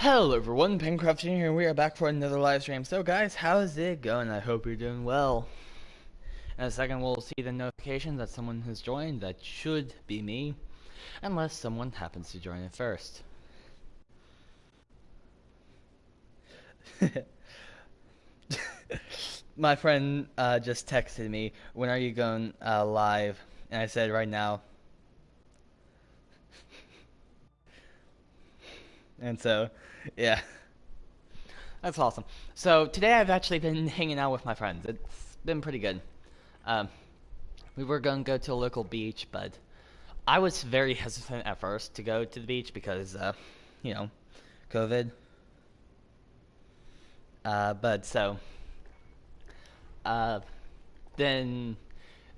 Hello everyone, PenguinCraftJr here, and we are back for another live stream. So guys, how's it going? I hope you're doing well. In a second we'll see the notification that someone has joined. That should be me, unless someone happens to join it first. My friend just texted me, when are you going live? And I said right now. And so, yeah. That's awesome. So today I've actually been hanging out with my friends. It's been pretty good. Um, we were going to go to a local beach, but I was very hesitant at first to go to the beach because, you know, COVID. But so, uh, then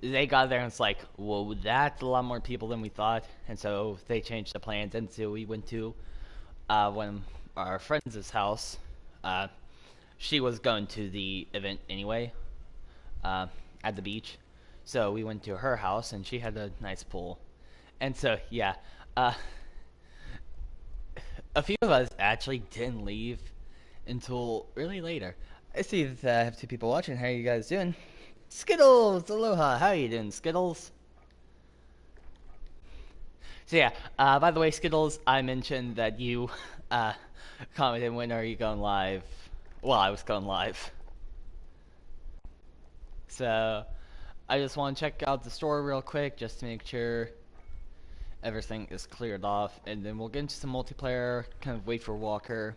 they got there and it's like, whoa, that's a lot more people than we thought. And so they changed the plans, and so we went to one of our friends' house. She was going to the event anyway, at the beach. So we went to her house, and she had a nice pool. And so, yeah, uh, a few of us actually didn't leave until really later. I see that I have two people watching. How are you guys doing? Skittles, aloha. How are you doing, Skittles? So yeah, by the way, Skittles, I mentioned that you commented, when are you going live? Well, I was going live. So I just want to check out the store real quick just to make sure everything is cleared off, and then we'll get into some multiplayer, kind of wait for Walker.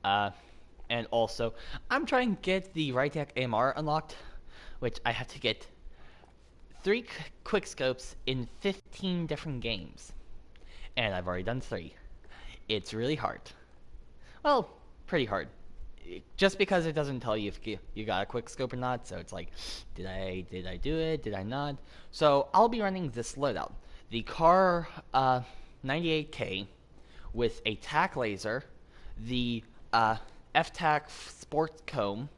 And also, I'm trying to get the right deck AMR unlocked, which I have to get 3 quick scopes in 15 different games. And I've already done 3. It's really hard. Well, pretty hard. Just because it doesn't tell you if you got a quick scope or not, so it's like, did I do it? Did I not? So I'll be running this loadout. The car 98K with a tack laser, the F-tack sports comb,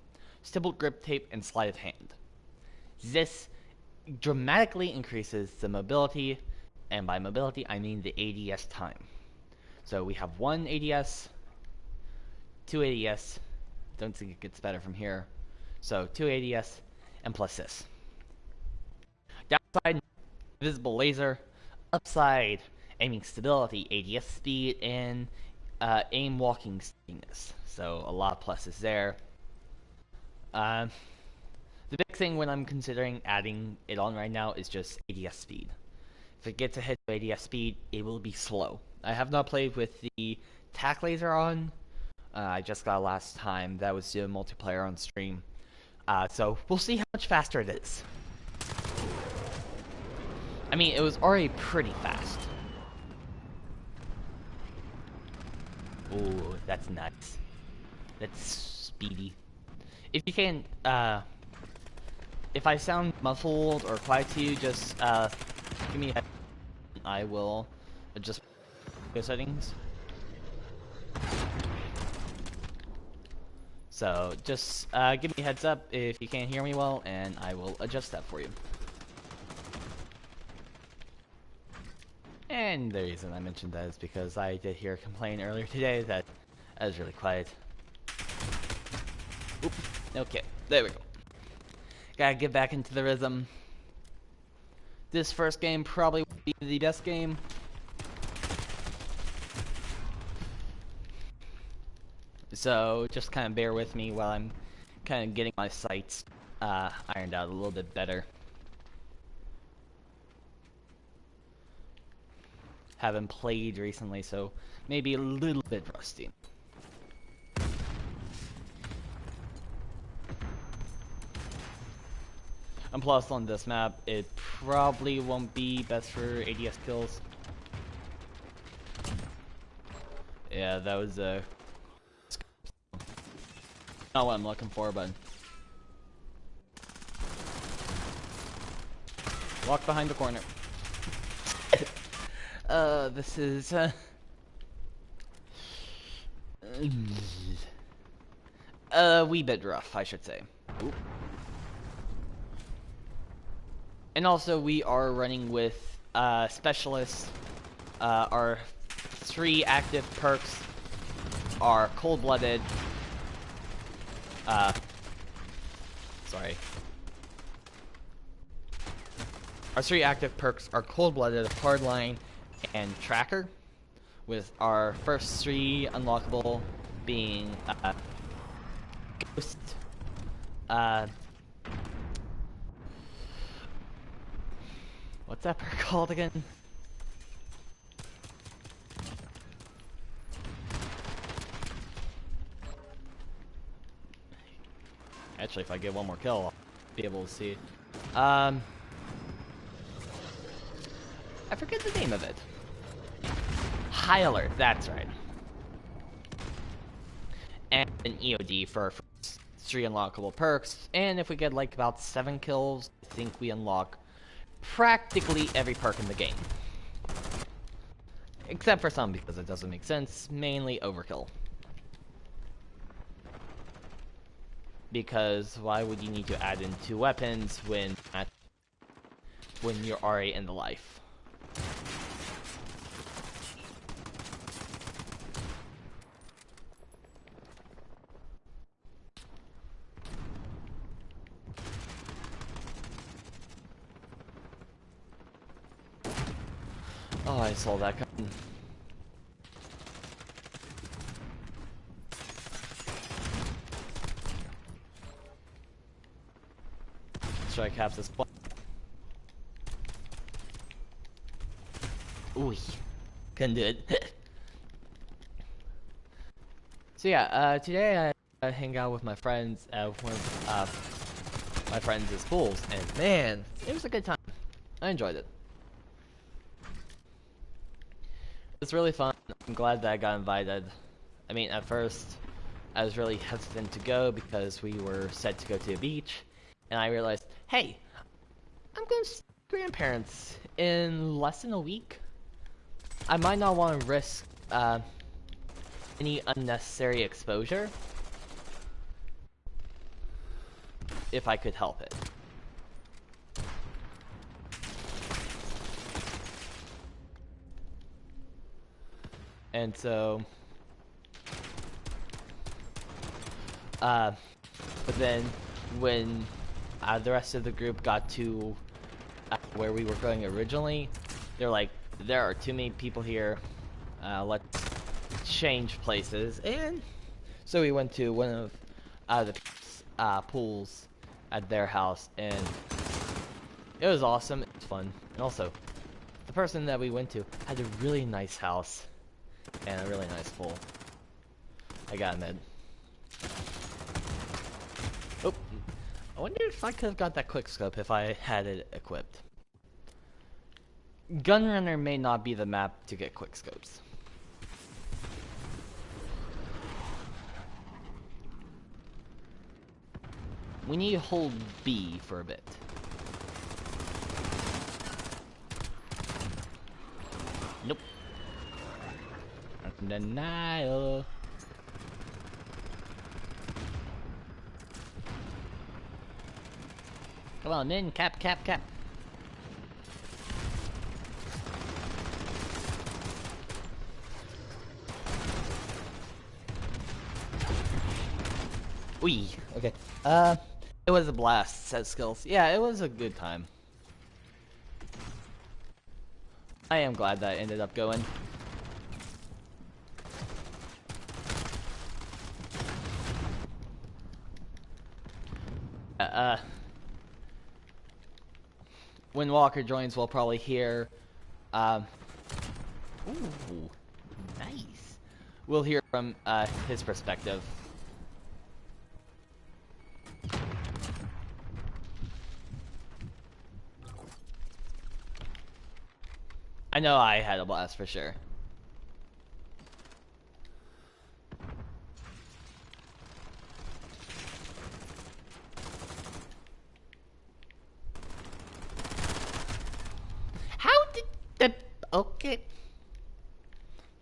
stippled grip tape, and sleight of hand. This dramatically increases the mobility, and by mobility I mean the ADS time. So we have 1 ADS, 2 ADS, don't think it gets better from here, so 2 ADS, and plus this. Downside, visible laser. Upside, aiming stability, ADS speed, and aim walking steadiness. So a lot of pluses there. The big thing when I'm considering adding it on right now is just ADS speed. If it gets ahead of ADS speed, it will be slow. I have not played with the tack laser on. I just got it last time. That was doing multiplayer on stream. So we'll see how much faster it is. I mean, it was already pretty fast. Ooh, that's nuts. That's speedy. If you can, if I sound muffled or quiet to you, just give me a head. I will adjust the settings. So just give me a heads up if you can't hear me well, and I will adjust that for you. And the reason I mentioned that is because I did hear a complaint earlier today that I was really quiet. Oop. Okay, there we go. Gotta get back into the rhythm. This first game probably won't be the best game. So just kind of bear with me while I'm kind of getting my sights ironed out a little bit better. Haven't played recently, so maybe a little bit rusty. And plus on this map, it probably won't be best for ADS kills. Yeah, that was not what I'm looking for, but walk behind the corner. This is a wee bit rough, I should say. Ooh. And also, we are running with specialists. Our 3 active perks are cold-blooded. Sorry. Our 3 active perks are cold-blooded, hardline, and tracker, with our first 3 unlockable being ghost, what's that perk called again? Actually, if I get one more kill, I'll be able to see. I forget the name of it. High alert, that's right. And an EOD for our first 3 unlockable perks. And if we get like about 7 kills, I think we unlock practically every perk in the game. Except for some, because it doesn't make sense. Mainly overkill. Because why would you need to add in 2 weapons when you're already in the life? Oh, I saw that coming. Strike half this spot. Ooh, couldn't do it. So yeah, today I hang out with my friends at one of my friends' schools, and man, it was a good time. I enjoyed it. It's really fun. I'm glad that I got invited. I mean, at first, I was really hesitant to go because we were set to go to the beach, and I realized, hey, I'm going to see grandparents in less than a week. I might not want to risk any unnecessary exposure if I could help it. And so, but then when the rest of the group got to where we were going originally, they're like, there are too many people here, let's change places. And so we went to one of the pools at their house, and it was awesome. It was fun. And also, the person that we went to had a really nice house and a really nice pool. I gotta admit. Oh, I wonder if I could have got that quick scope if I had it equipped. Gunrunner may not be the map to get quick scopes. We need to hold B for a bit. Nope. Denial. Come on in, cap. Wee. Okay. It was a blast. Set skills. Yeah, it was a good time. I am glad that I ended up going. When Walker joins, we'll probably hear, ooh, nice. We'll hear from, his perspective. I know I had a blast for sure. How did the... Okay.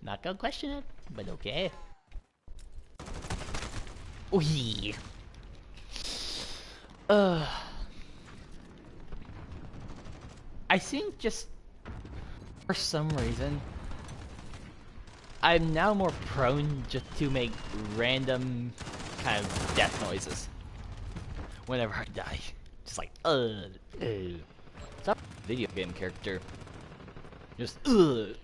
Not gonna question it, but okay. Ooh. I think just... for some reason, I'm now more prone just to make random kind of death noises whenever I die. Just like, It's not a video game character. Just, Ooh,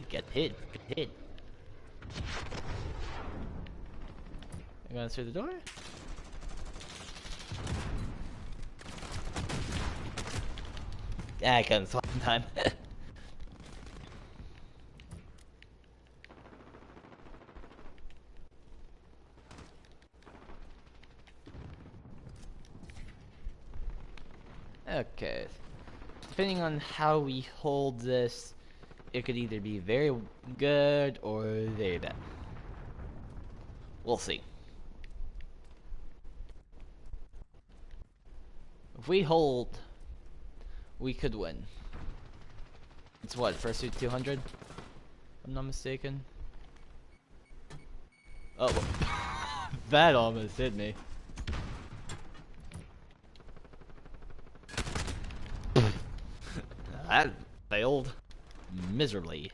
get hit, get hit. I'm going through the door. Yeah, I couldn't swap in time. Okay. Depending on how we hold this, it could either be very good or very bad. We'll see. If we hold, we could win. It's what, first to 200? If I'm not mistaken. Oh, that almost hit me. That failed miserably.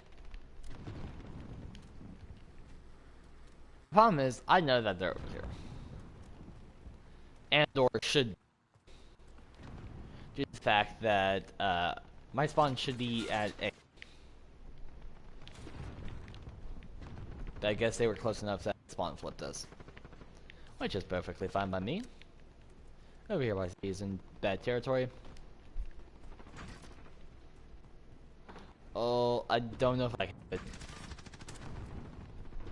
The problem is, I know that they're over here. And or should, due to the fact that my spawn should be at A. But I guess they were close enough that spawn flipped us. Which is perfectly fine by me. Over here, he's in bad territory. Oh, I don't know if I can hit it.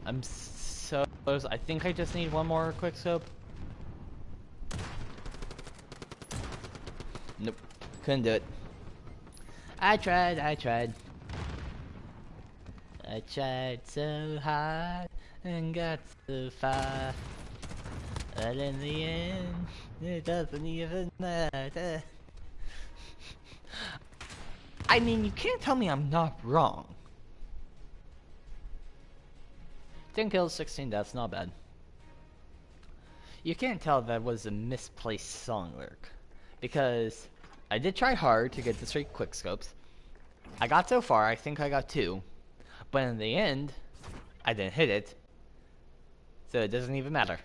I'm so close. I think I just need one more quick scope. Nope. Couldn't do it. I tried. I tried so hard and got so far. But in the end, it doesn't even matter. I mean, you can't tell me I'm not wrong. 10 kills, 16 deaths, not bad. You can't tell that was a misplaced song lyric. Because I did try hard to get the 3 quick scopes. I got so far, I think I got 2. But in the end, I didn't hit it. So it doesn't even matter.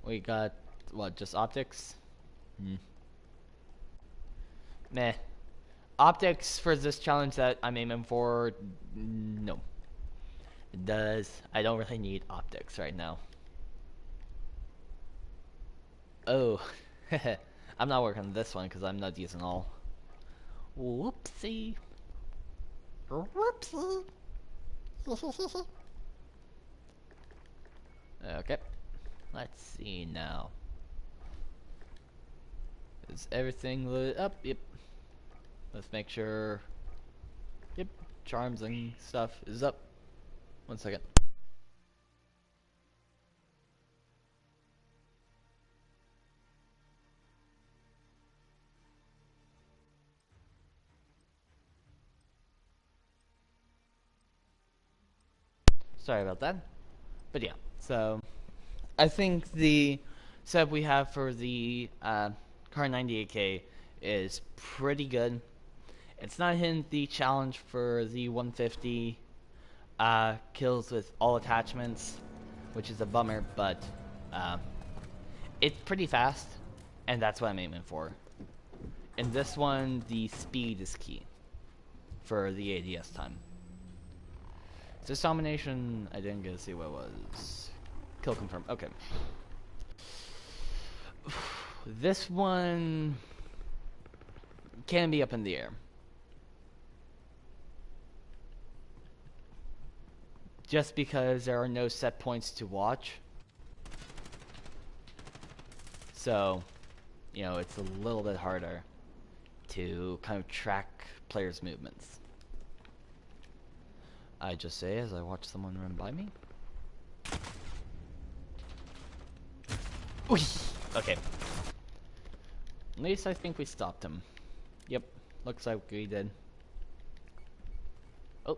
We got, what, just optics? Meh. Optics for this challenge that I'm aiming for, no. It does. I don't really need optics right now. Oh. I'm not working on this one because I'm not using all. Whoopsie. Whoopsie. Okay. Let's see now. Is everything lit up? Yep. Let's make sure. Yep. Charms and stuff is up. 1 second. Sorry about that. But yeah, so I think the setup we have for the Car 98K is pretty good. It's not hitting the challenge for the 150 kills with all attachments, which is a bummer, but it's pretty fast, and that's what I'm aiming for. In this one, the speed is key for the ADS time. This domination, I didn't get to see what it was. Kill confirm. Okay. This one can be up in the air. Just because there are no set points to watch. So, you know, it's a little bit harder to kind of track players' movements. I just say as I watch someone run by me. Ooh, okay. At least I think we stopped him. Yep, looks like we did. Oh.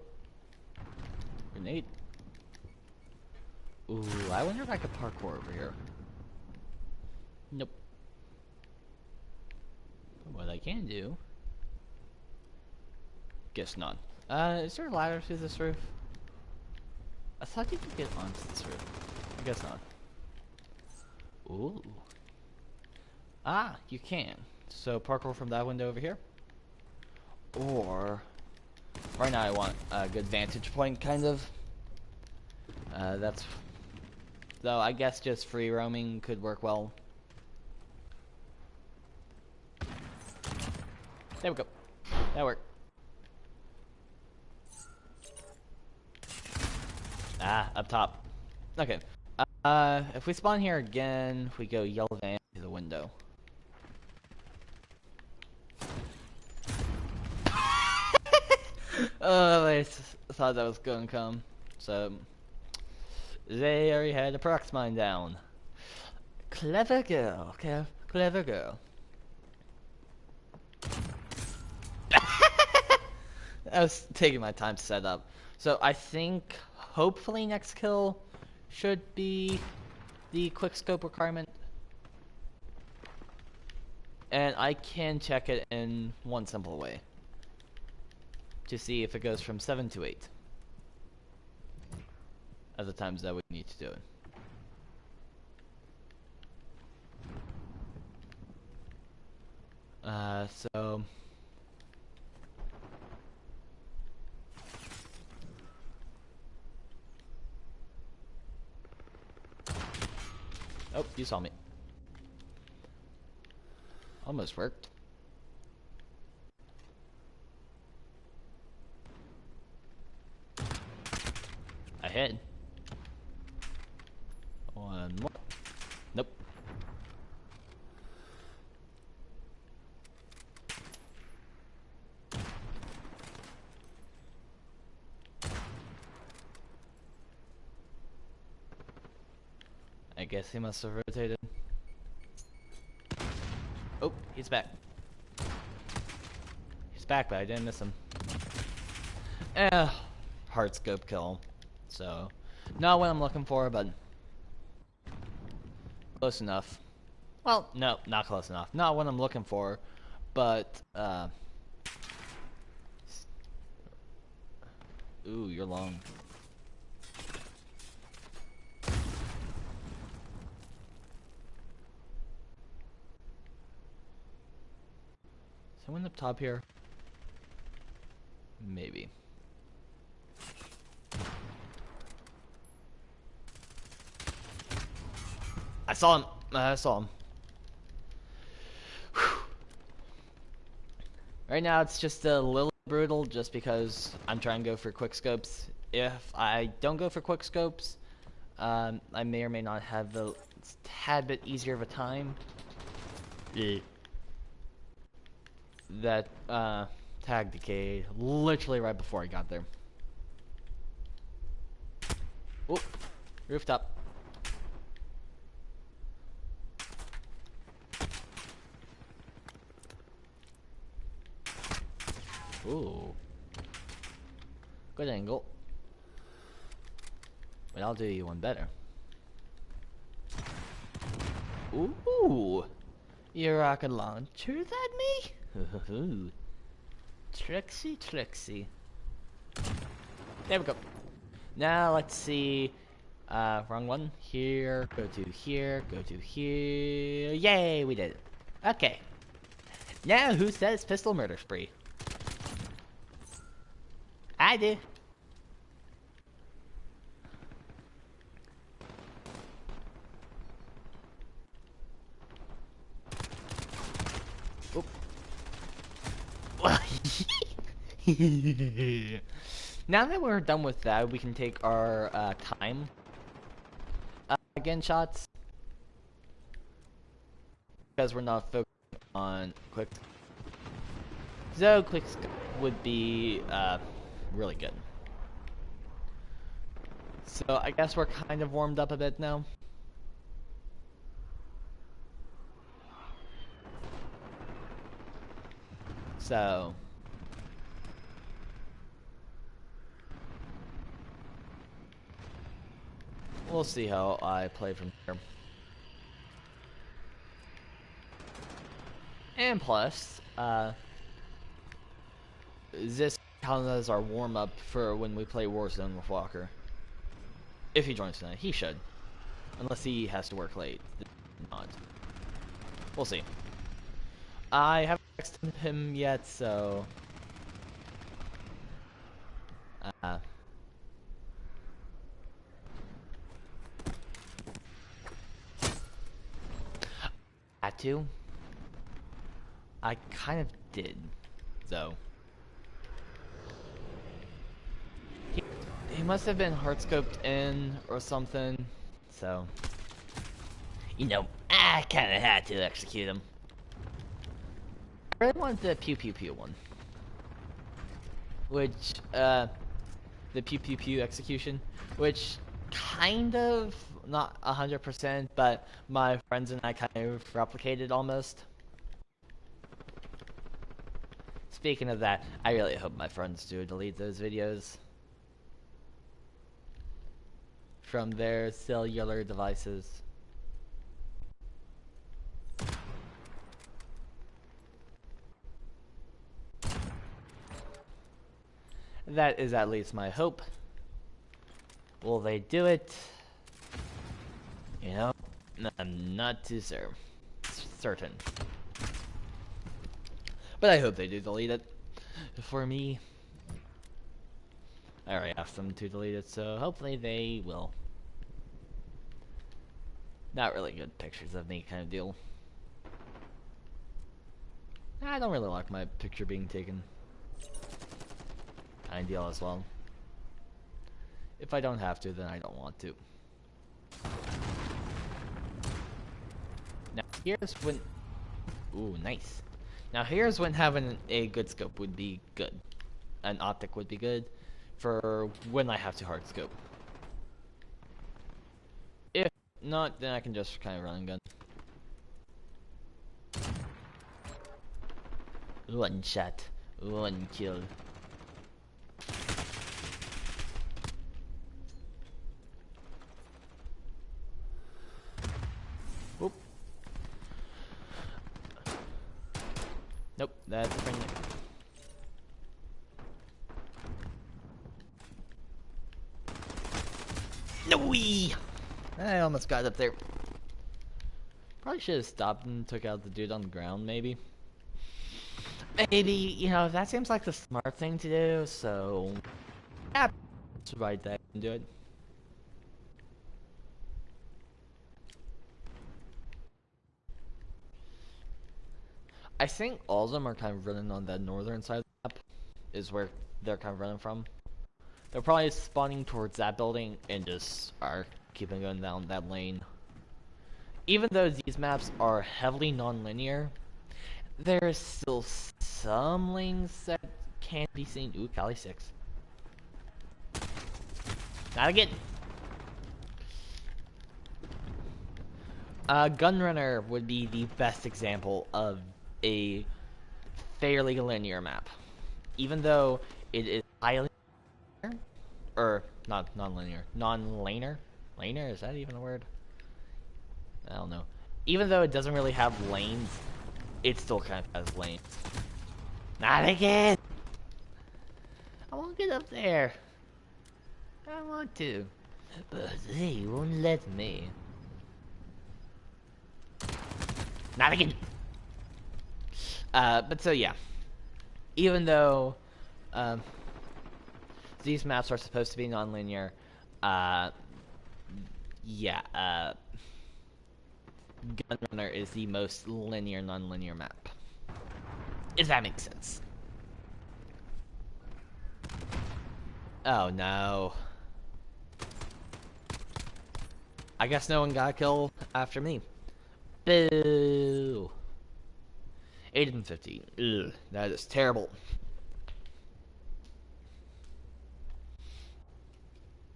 Grenade. Ooh, Ooh, I wonder if I could parkour over here. Nope. What I can do... Guess not. Is there a ladder to this roof? I thought you could get onto this roof. I guess not. Ooh. Ah, you can. So parkour from that window over here. Or... Right now I want a good vantage point, kind of. That's... Though I guess just free roaming could work well. There we go. That worked. Ah, up top. Okay. If we spawn here again, we go yellow van to the window. Oh, I thought that was gonna come. So, they already had the prox mine down. Clever girl, clever girl. I was taking my time to set up. So I think, hopefully next kill should be the quickscope requirement. And I can check it in one simple way. To see if it goes from 7 to 8. At the times that we need to do it. So... Oh, you saw me. Almost worked. I hit. One more. Nope. I guess he must have rotated. Oh, he's back. He's back, but I didn't miss him. Hard scope kill. So, not what I'm looking for, but close enough. Well, no, not close enough. Not what I'm looking for, but, ooh, you're long. Someone up top here? Maybe. I saw him. I saw him. Whew. Right now it's just a little brutal just because I'm trying to go for quick scopes. If I don't go for quick scopes, I may or may not have the tad bit easier of a time. Yeah. That tag decayed literally right before I got there. Oh, rooftop. Ooh, good angle. But I'll do you one better. Ooh, you rocket launcher at me? Trixie, Trixie. There we go. Now let's see. Wrong one. Here, go to here, go to here. Yay, we did it. Okay. Now who says pistol murder spree? I do. Oop. Now that we're done with that, we can take our time again shots because we're not focused on quick. So quick would be really good. So I guess we're kind of warmed up a bit now. So we'll see how I play from here. And plus, this counts as our warm-up for when we play Warzone with Walker. If he joins tonight, he should. Unless he has to work late. Not. We'll see. I haven't texted him yet, so... Had to. I kind of did, though. He must have been hard-scoped in or something, so... You know, I kind of had to execute him. I really wanted the pew pew pew one. Which, the pew pew pew execution, which kind of, not 100%, but my friends and I kind of replicated almost. Speaking of that, I really hope my friends do delete those videos from their cellular devices. That is at least my hope. Will they do it? You know, I'm not too certain. But I hope they do delete it. For me, I already asked them to delete it, so hopefully they will. Not really good pictures of me kind of deal. I don't really like my picture being taken. Kind of deal as well. If I don't have to, then I don't want to. Now here's when... Ooh, nice. Now here's when having a good scope would be good. An optic would be good for when I have to hard scope. If not, then I can just kind of run and gun. One shot, one kill. Whoop. Nope, that's friendly. No-wee! I almost got up there. Probably should have stopped and took out the dude on the ground, maybe. Maybe, you know, that seems like the smart thing to do, so... Yeah, let's ride that and do it. I think all of them are kind of running on the northern side of the map, is where they're kind of running from. They're probably spawning towards that building and just are keeping going down that lane. Even though these maps are heavily non-linear, there's still some lanes that can't be seen. Ooh, Cali 6. Not again! Gunrunner would be the best example of a fairly linear map. Even though it is highly linear, or not non-linear, non-laner? Laner, is that even a word? I don't know. Even though it doesn't really have lanes, it still kind of has lanes. Not again! I won't get up there. I want to, but they won't let me. Not again! But so yeah. Even though these maps are supposed to be non-linear, yeah, Gunrunner is the most linear non-linear map. If that makes sense. Oh no. I guess no one got killed after me. Boo. 8 and 15. Ugh, that is terrible.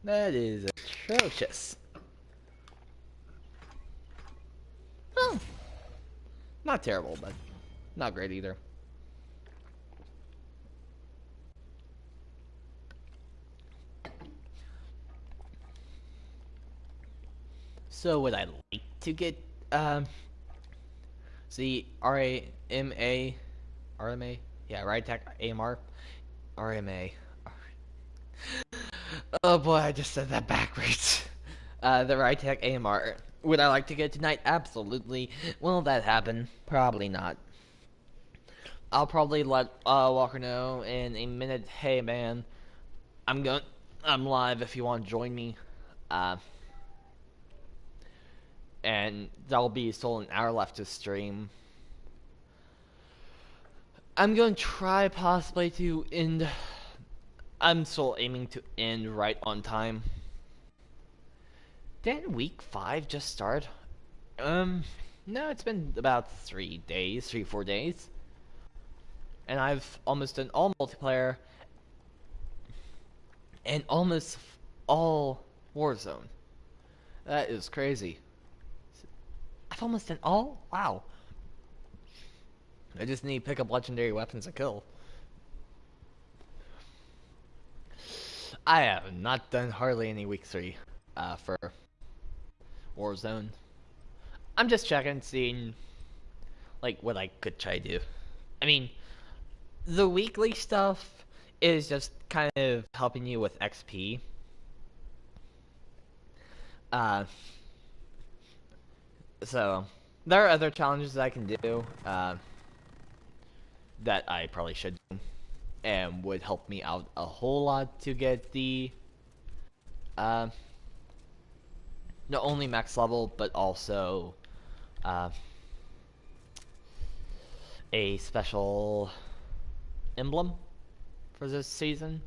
That is atrocious. Oh. Not terrible, but not great either. So would I like to get see RAMA RMA? Yeah, right attack AMR RMA. Oh boy, I just said that backwards. The right attack AMR. Would I like to get tonight? Absolutely. Will that happen? Probably not. I'll probably let Walker know in a minute. Hey man, I'm live if you want to join me. Uh, and that'll be still an hour left to stream. I'm going to try possibly to end. I'm still aiming to end right on time. Didn't week 5 just start? No, it's been about 4 days. And I've almost done all multiplayer and almost all Warzone. That is crazy. I've almost done all? Wow. I just need to pick up legendary weapons to kill. I have not done hardly any week 3 for Warzone. I'm just checking, seeing like what I could try to do. I mean, the weekly stuff is just kind of helping you with XP. So there are other challenges that I can do that I probably should do and would help me out a whole lot to get the not only max level but also a special emblem for this season.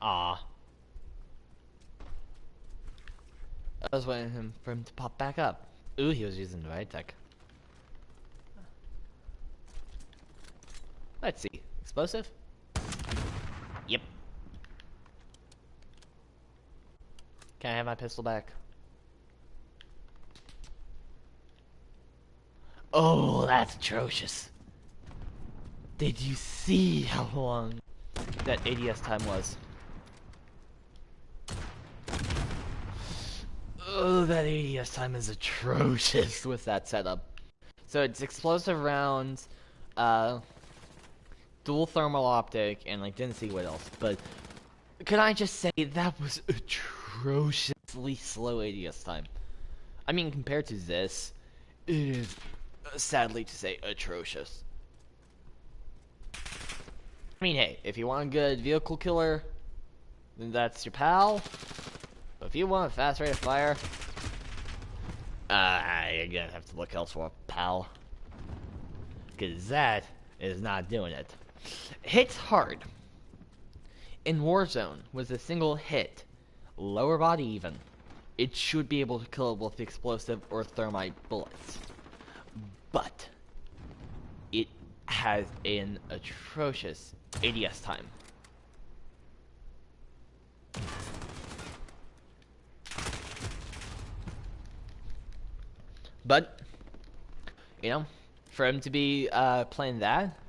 Ah. I was waiting for him to pop back up. Ooh, he was using the right tech. Let's see. Explosive? Yep. Can I have my pistol back? Oh, that's atrocious. Did you see how long that ADS time was? Oh, that ADS time is atrocious with that setup. So it's explosive rounds, dual thermal optic, and like didn't see what else. But could I just say that was atrociously slow ADS time? I mean, compared to this, it is sadly to say atrocious. I mean, hey, if you want a good vehicle killer, then that's your pal. But if you want a fast rate of fire, I again have to look elsewhere, pal. Because that is not doing it. Hits hard. In Warzone, with a single hit, lower body even, it should be able to kill with explosive or thermite bullets. But it has an atrocious ADS time. But, you know, for him to be playing that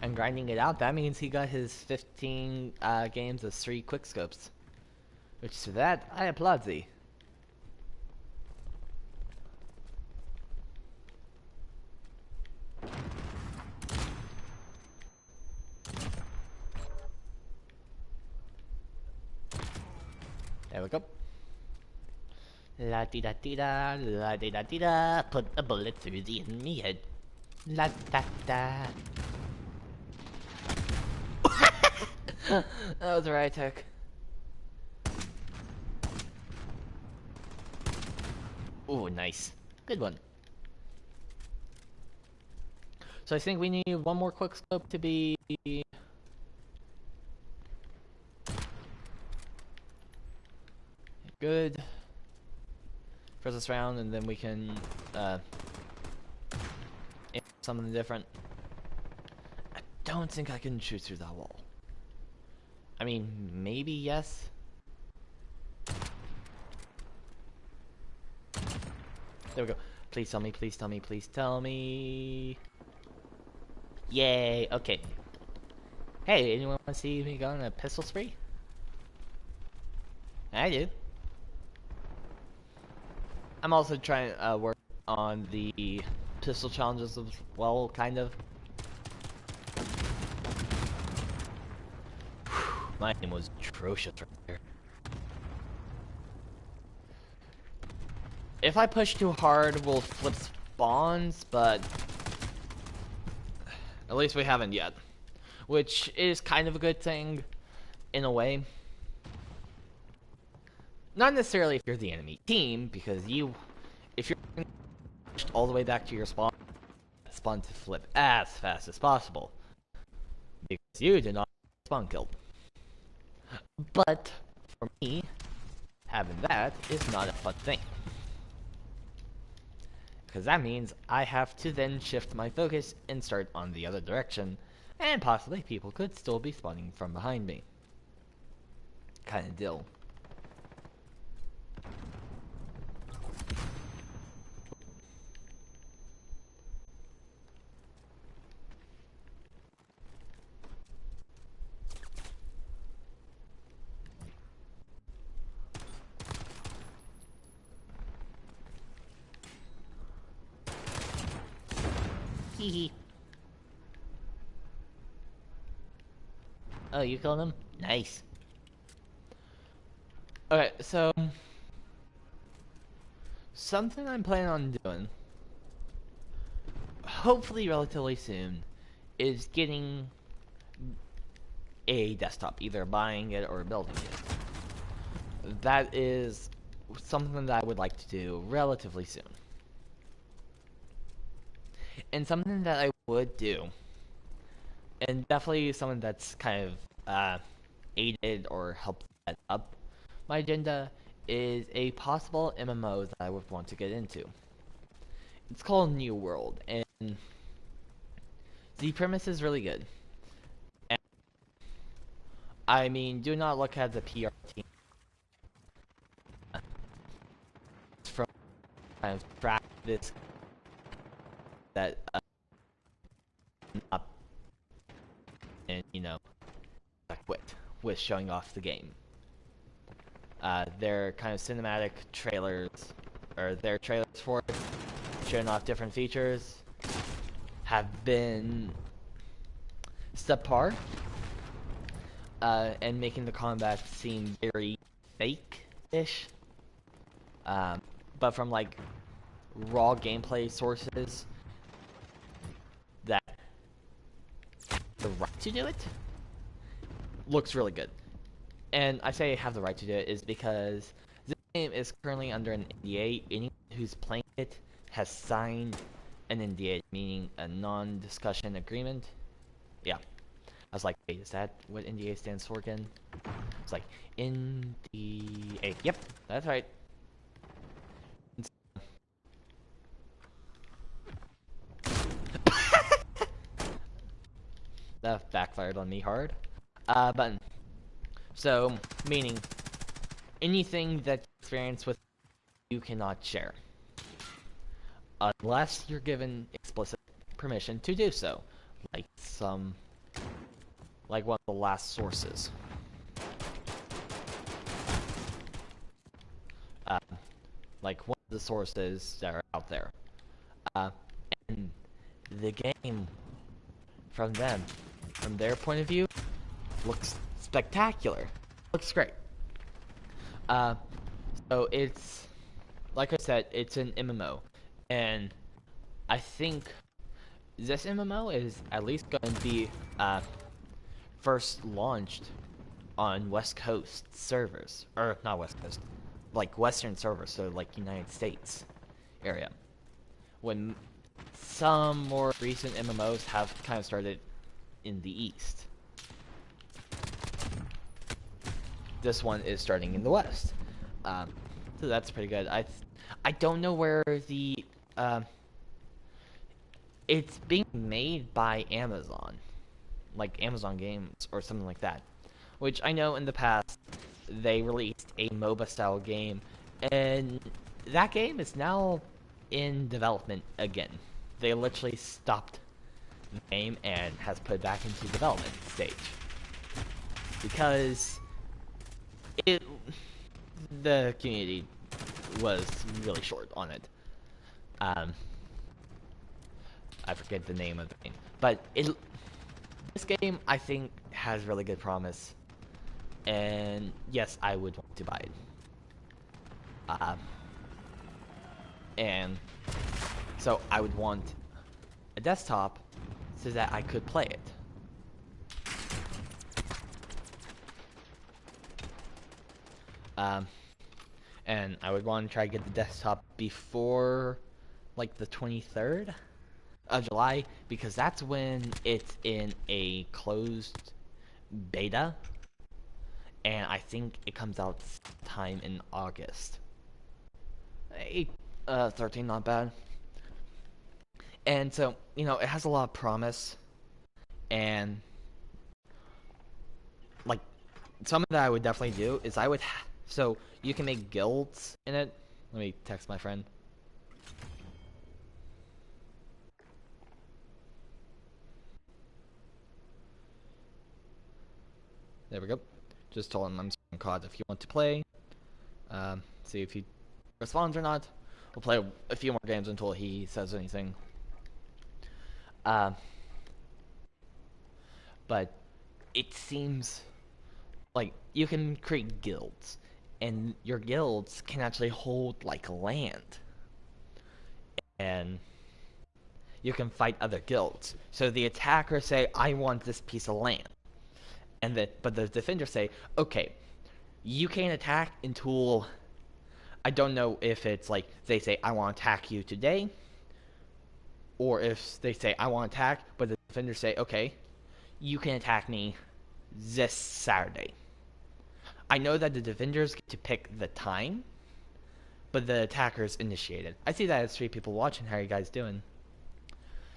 and grinding it out, that means he got his 15 games of 3 quickscopes. Which to that, I applaud thee. There we go. La di da di da, la di da di da. Put a bullet through the enemy head. La da da. That was the right tech. Ooh, nice. Good one. So I think we need one more quick scope to be good for this round, and then we can aim something different. I don't think I can shoot through that wall. I mean, maybe yes. There we go. Please tell me, please tell me, please tell me. Yay, okay. Hey, anyone want to see me go on a pistol spree? I do. I'm also trying to work on the pistol challenges as well, kind of. My aim was atrocious right there. If I push too hard, we'll flip spawns, but at least we haven't yet. Which is kind of a good thing, in a way. Not necessarily if you're the enemy team, because if you're pushed all the way back to your spawn to flip as fast as possible. Because you do not spawn killed. But, for me, having that is not a fun thing. Because that means I have to then shift my focus and start on the other direction, and possibly people could still be spawning from behind me. Kinda dill. Hehe. Oh, you killed him? Nice. Okay, so something I'm planning on doing, hopefully relatively soon, is getting a desktop, either buying it or building it. That is something that I would like to do relatively soon. And something that I would do, and definitely something that's kind of aided or helped set up my agenda, is a possible MMO that I would want to get into. It's called New World, and the premise is really good. And, I mean, do not look at the PR team from kind of track this that up and quit with showing off the game. Their kind of cinematic trailers, or their trailers for it, showing off different features, have been subpar, and making the combat seem very fake-ish. But from like raw gameplay sources that the right to do it looks really good. And I say have the right to do it is because this game is currently under an NDA. Anyone who's playing it has signed an NDA, meaning a non-discussion agreement. Yeah. I was like, wait, is that what NDA stands for again? It's like, NDA. Yep, that's right. That backfired on me hard. But so, meaning anything that you experience with you cannot share. Unless you're given explicit permission to do so. Like one of the last sources. Like one of the sources that are out there. And the game, from their point of view, looks spectacular. Looks great. So it's, like I said, it's an MMO. And I think this MMO is at least going to be first launched on West Coast servers. Or, not West Coast. Like, Western servers, so like United States area. When some more recent MMOs have kind of started in the East. This one is starting in the West. So that's pretty good. I don't know where the... it's being made by Amazon. Like Amazon Games or something like that. Which I know in the past they released a MOBA style game. And that game is now in development again. They literally stopped the game and has put it back into development stage. Because the community was really short on it. I forget the name of the game, but this game I think has really good promise, and yes, I would want to buy it. And so I would want a desktop so that I could play it. And I would want to try to get the desktop before like the 23rd of July, because that's when it's in a closed beta, and I think it comes out time in August. 13, not bad. And so, you know, it has a lot of promise, and like something that I would definitely do is so you can make guilds in it. Let me text my friend. There we go. Just told him I'm on COD if you want to play. See if he responds or not. We'll play a few more games until he says anything. But it seems like you can create guilds, and your guilds can actually hold like land, and you can fight other guilds. So the attackers say, "I want this piece of land," but the defenders say, "Okay, you can't attack until." I don't know if it's like they say, "I want to attack you today," or if they say, "I want to attack," but the defenders say, "Okay, you can attack me this Saturday." I know that the defenders get to pick the time, but the attackers initiate it. I see that as 3 people watching. How are you guys doing?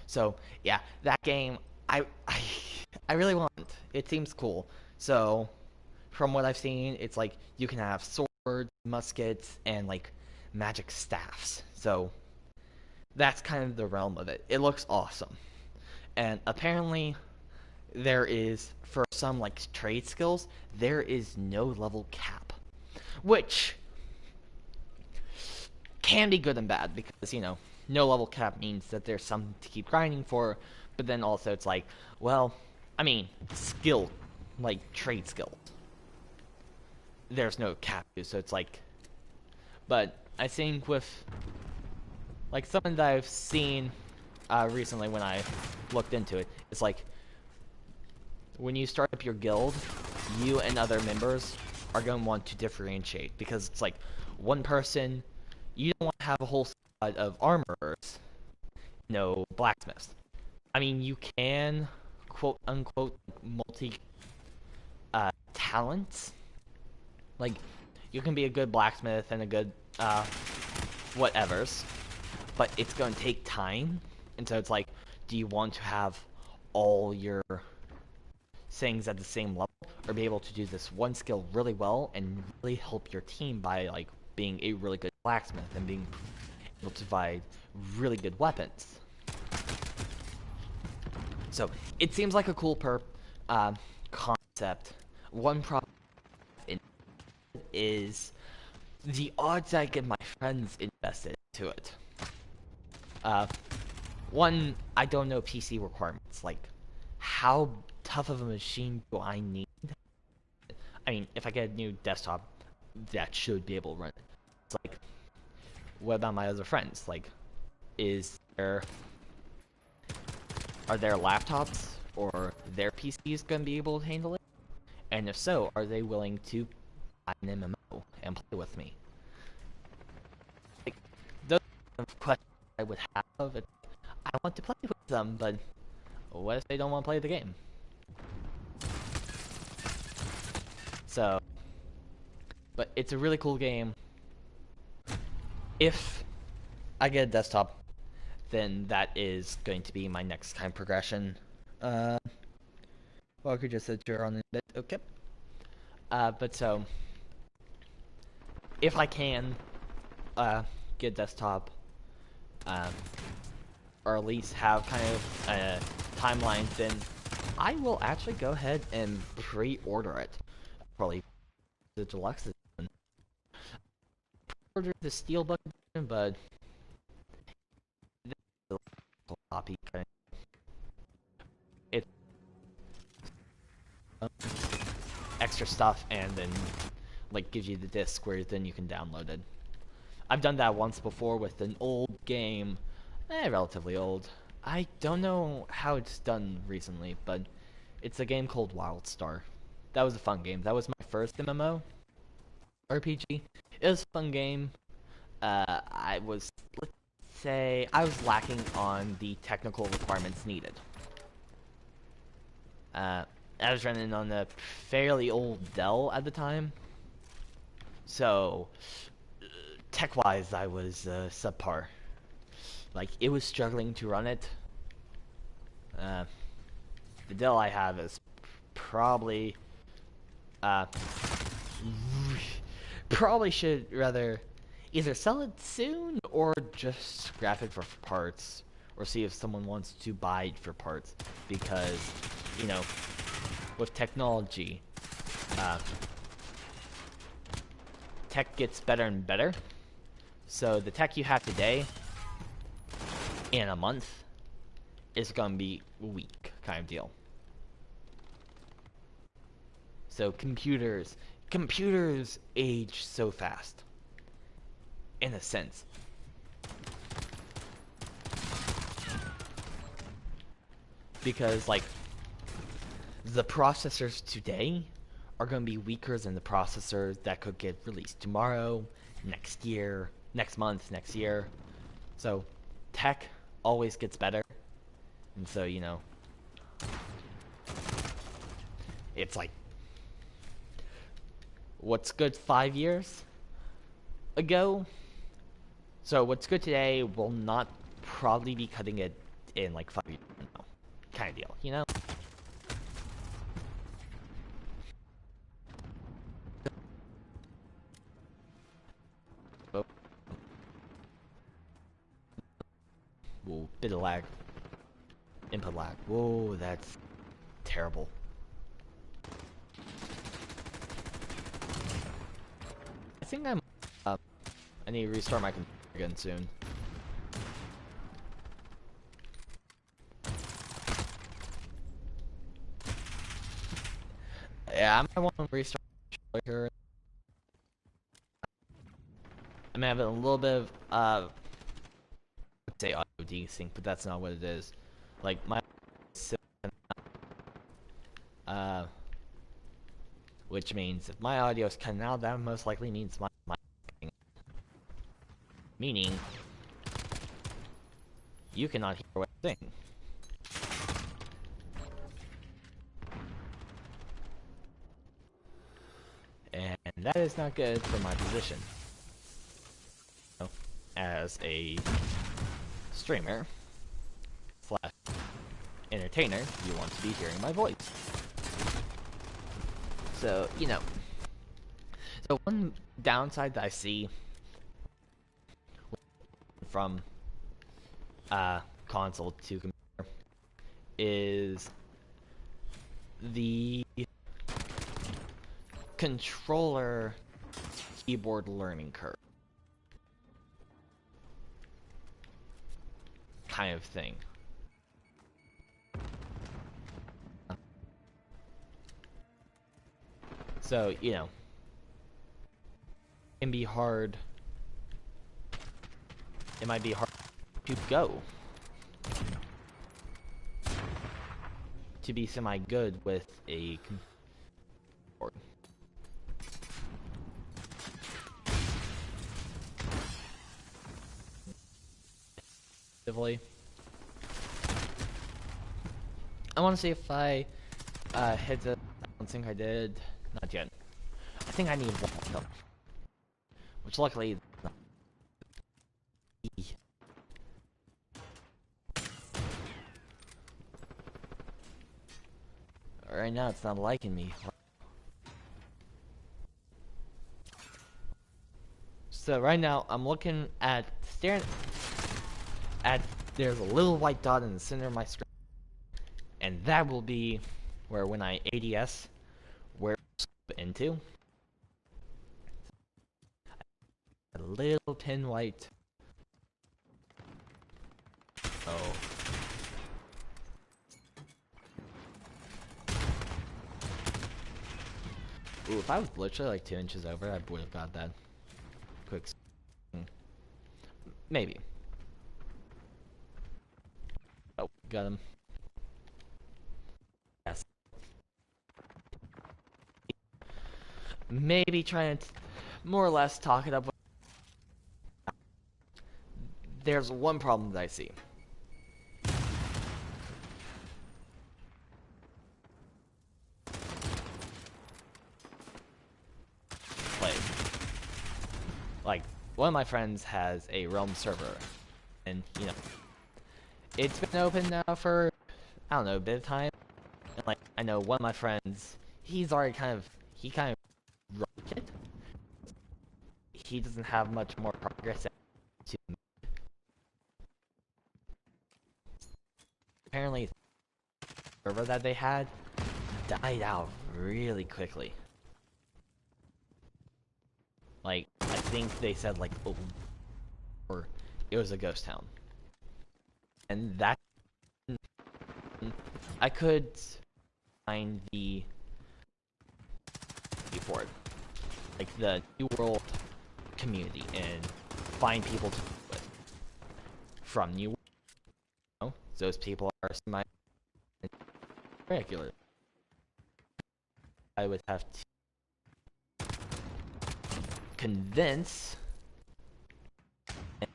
So yeah, that game I really want. It seems cool. So from what I've seen, it's like you can have swords, muskets, and like magic staffs. So that's kind of the realm of it. It looks awesome. And apparently there is, for some like trade skills, there is no level cap, which can be good and bad, because, you know, no level cap means that there's something to keep grinding for, but then also it's like, well, I mean, skill, like trade skills, there's no cap, so it's like, but I think with like something that I've seen recently when I looked into it, it's like when you start up your guild, you and other members are going to want to differentiate, because it's like one person, you don't want to have a whole squad of armorers, no blacksmiths. I mean, you can quote unquote multi talents. Like, you can be a good blacksmith and a good whatevers, but it's going to take time. And so it's like, do you want to have all your things at the same level, or be able to do this one skill really well and really help your team by like being a really good blacksmith and being able to provide really good weapons? So it seems like a cool concept. One problem is the odds I get my friends invested into it. One, I don't know PC requirements. Like, how tough of a machine do I need? I mean, if I get a new desktop, that should be able to run it. It's like, what about my other friends? Like, are their laptops or their PCs going to be able to handle it? And if so, are they willing to buy an MMO and play with me? Like, those are the questions I would have. I want to play with them, but what if they don't want to play the game? So, but it's a really cool game. If I get a desktop, then that is going to be my next kind of progression. Walker just said you're on the bit. Okay. But so, if I can get a desktop, or at least have kind of timelines, then I will actually go ahead and pre-order it. Probably the deluxe edition. Order the steelbook edition, but the copy kind of, it's extra stuff, and then like gives you the disc where then you can download it. I've done that once before with an old game, relatively old. I don't know how it's done recently, but it's a game called WildStar. That was a fun game. That was my first MMO RPG. It was a fun game. I was, let's say, I was lacking on the technical requirements needed. I was running on a fairly old Dell at the time, so tech-wise, I was subpar. Like, it was struggling to run it. The Dell I have is probably probably should rather either sell it soon or just scrap it for parts, or see if someone wants to buy it for parts, because, you know, with technology, tech gets better and better. So the tech you have today, in a month, is gonna be weak, kind of deal. So computers age so fast, in a sense. Because, like, the processors today are going to be weaker than the processors that could get released tomorrow, next year, next month, next year. So, tech always gets better. And so, you know, it's like, what's good 5 years ago? So, what's good today will not probably be cutting it in like 5 years from now. Kind of deal, you know? Whoa, bit of lag. Input lag. Whoa, that's terrible. I think I'm I need to restart my computer again soon. Yeah, I might want to restart here. I'm having a little bit of I'd say audio desync, but that's not what it is. Like my which means if my audio is cutting out, that most likely means my meaning you cannot hear what I'm saying. And that is not good for my position as a streamer slash entertainer. You want to be hearing my voice. So, you know. So one downside that I see from console to computer is the controller keyboard learning curve kind of thing. So, you know, it can be hard. It might be hard to go to be semi-good with a keyboard. I want to see if I hit the. I don't think I did. Not yet. I think I need one kill, which luckily. Right now, it's not liking me. So right now, I'm looking at staring at. There's a little white dot in the center of my screen, that will be where when I ADS, where into a little pin white. Oh. Ooh, if I was literally like 2 inches over, I would have got that. Quick. Maybe. Oh, got him. Yes. Maybe trying to more or less talk it up. There's one problem that I see. Like, one of my friends has a Realm server, and, you know, it's been open now for, I don't know, a bit of time, and, like, I know one of my friends, he's already he kind of rocked it. He doesn't have much more progress to make. Apparently, the server that they had died out really quickly. Like, I think they said, like, oh, or it was a ghost town. And that, I could find the for it, like the New World community, and find people to play with from New World. You know, those people are semi regular. I would have to convince and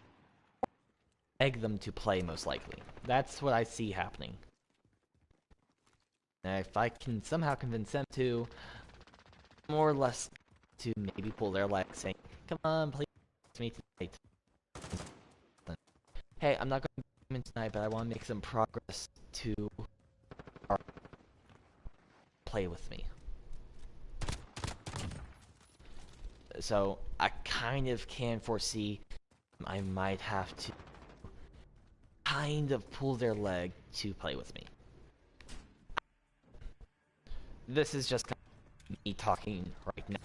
beg them to play, most likely. That's what I see happening. And if I can somehow convince them to, more or less, to maybe pull their leg, saying, "Come on, play with me tonight." Hey, I'm not going to come in tonight, but I want to make some progress to play with me. So I kind of can foresee I might have to kind of pull their leg to play with me. This is just kind of me talking right now.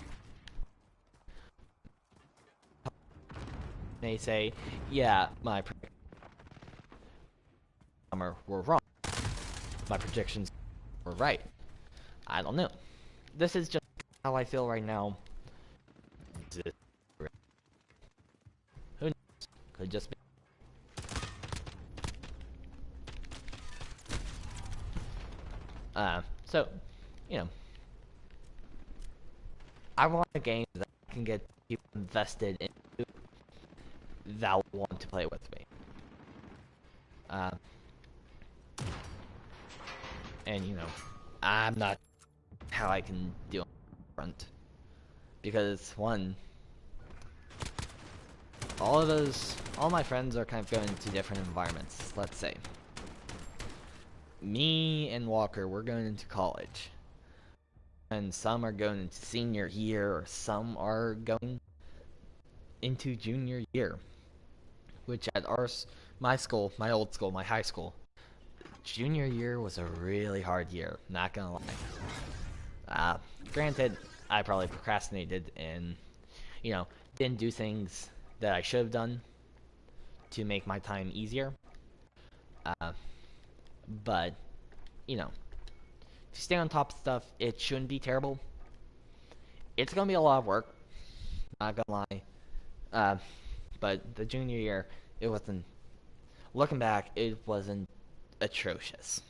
They say, yeah, my predictions were wrong. My predictions were right. I don't know. This is just how I feel right now. Who knows? Could just be. So, you know, I want a game that I can get people invested into that will want to play with me. And, you know, I'm not how I can do on the front. Because, one, all my friends are kind of going to different environments, let's say. Me and Walker, we're going into college. And some are going into senior year, or some are going into junior year. Which at my school, my old school, my high school, junior year was a really hard year, not gonna lie. Granted, I probably procrastinated and, you know, didn't do things that I should have done to make my time easier. But, you know, if you stay on top of stuff, it shouldn't be terrible. It's gonna be a lot of work, not gonna lie. But the junior year, it wasn't, looking back, it wasn't atrocious.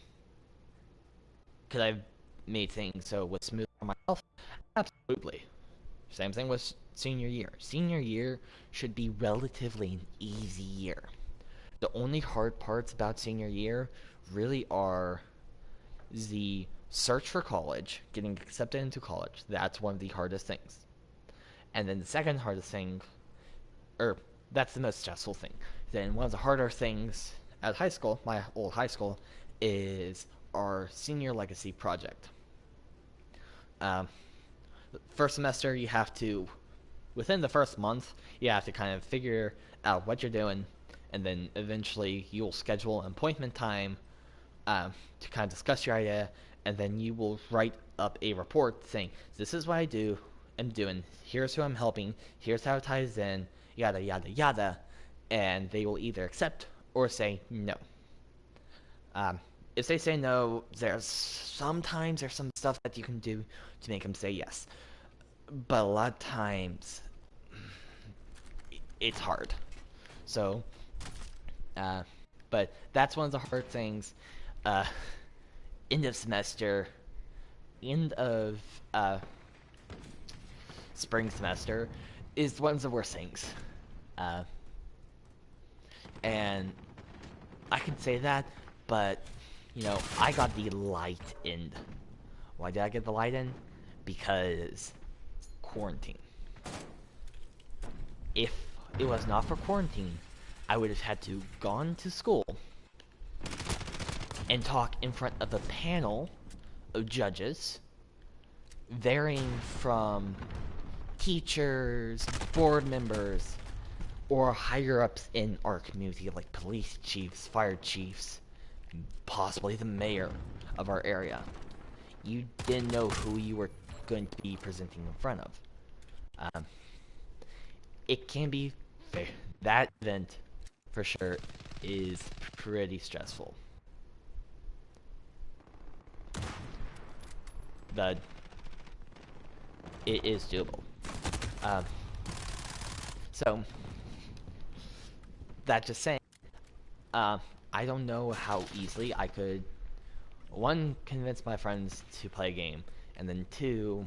Could I have made things so it was smooth for myself? Absolutely. Same thing with senior year. Senior year should be relatively an easy year. The only hard parts about senior year really are the search for college, getting accepted into college. That's one of the hardest things. And then the second hardest thing, or that's the most stressful thing. Then one of the harder things at high school, my old high school, is our senior legacy project. First semester, you have to, within the first month, you have to kind of figure out what you're doing, and then eventually you'll schedule an appointment time to kind of discuss your idea, and then you will write up a report saying, this is what I'm doing, here's who I'm helping, here's how it ties in, yada yada yada, and they will either accept or say no. If they say no, sometimes there's some stuff that you can do to make them say yes, but a lot of times it's hard. So, but that's one of the hard things. End of semester, end of spring semester is one of the worst things. And I can say that, but you know, I got the light end. Why did I get the light end? Because quarantine. If it was not for quarantine, I would have had to gone to school and talk in front of a panel of judges, varying from teachers, board members, or higher ups in our community, like police chiefs, fire chiefs, possibly the mayor of our area. You didn't know who you were going to be presenting in front of. It can be fair. That event, for sure, is pretty stressful. It is doable. So, that just saying, I don't know how easily I could, one, convince my friends to play a game, and then two,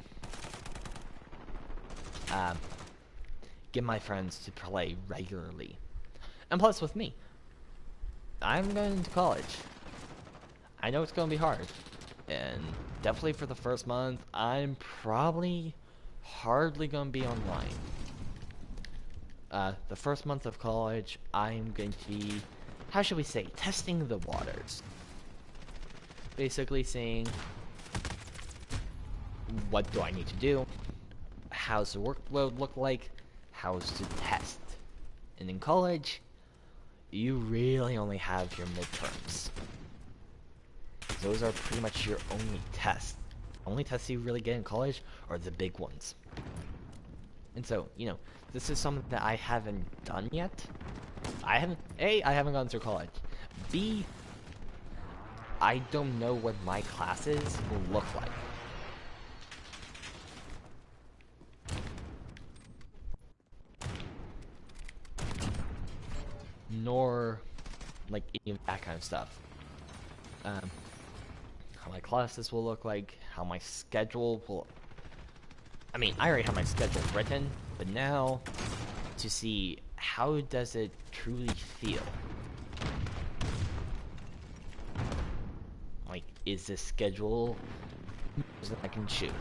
get my friends to play regularly. And plus with me, I'm going to college. I know it's going to be hard, and definitely for the first month, I'm probably hardly going to be online. The first month of college, I'm going to be, how should we say, testing the waters. Basically seeing, what do I need to do? How's the workload look like? How's the test? And in college, you really only have your midterms. Those are pretty much your only tests. Only tests you really get in college are the big ones. And so, you know, this is something that I haven't done yet. I haven't gone through college. B, I don't know what my classes will look like. Nor, like, any of that kind of stuff. How my classes will look like, how my schedule will... I mean, I already have my schedule written, but now, to see how does it truly feel? Like, is this schedule that I can chew?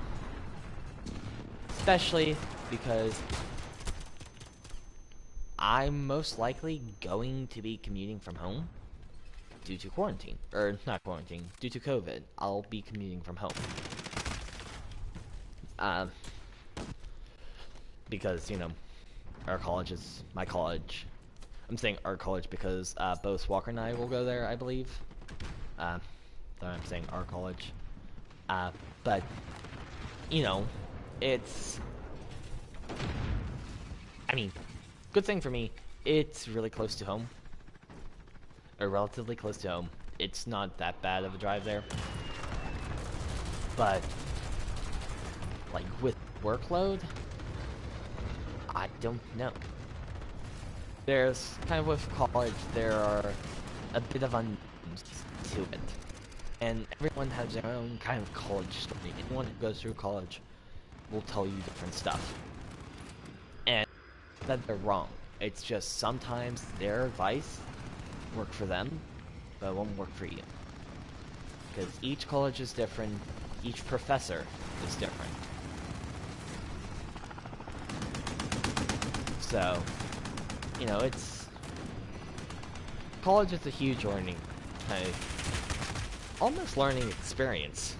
Especially because I'm most likely going to be commuting from home due to quarantine. Or, not quarantine, due to COVID. I'll be commuting from home. Because, you know, our college is my college. I'm saying our college because both Walker and I will go there, I believe. I'm saying our college. But, you know, it's... I mean, good thing for me, it's really close to home. Or relatively close to home. It's not that bad of a drive there. But, like, with workload, I don't know. There's, kind of with college, there are a bit of unknowns to it. And everyone has their own kind of college story. Anyone who goes through college will tell you different stuff. And that they're wrong. It's just sometimes their advice work for them, but it won't work for you. Because each college is different, each professor is different. So, you know, it's... college is a huge learning, kind of, almost learning experience.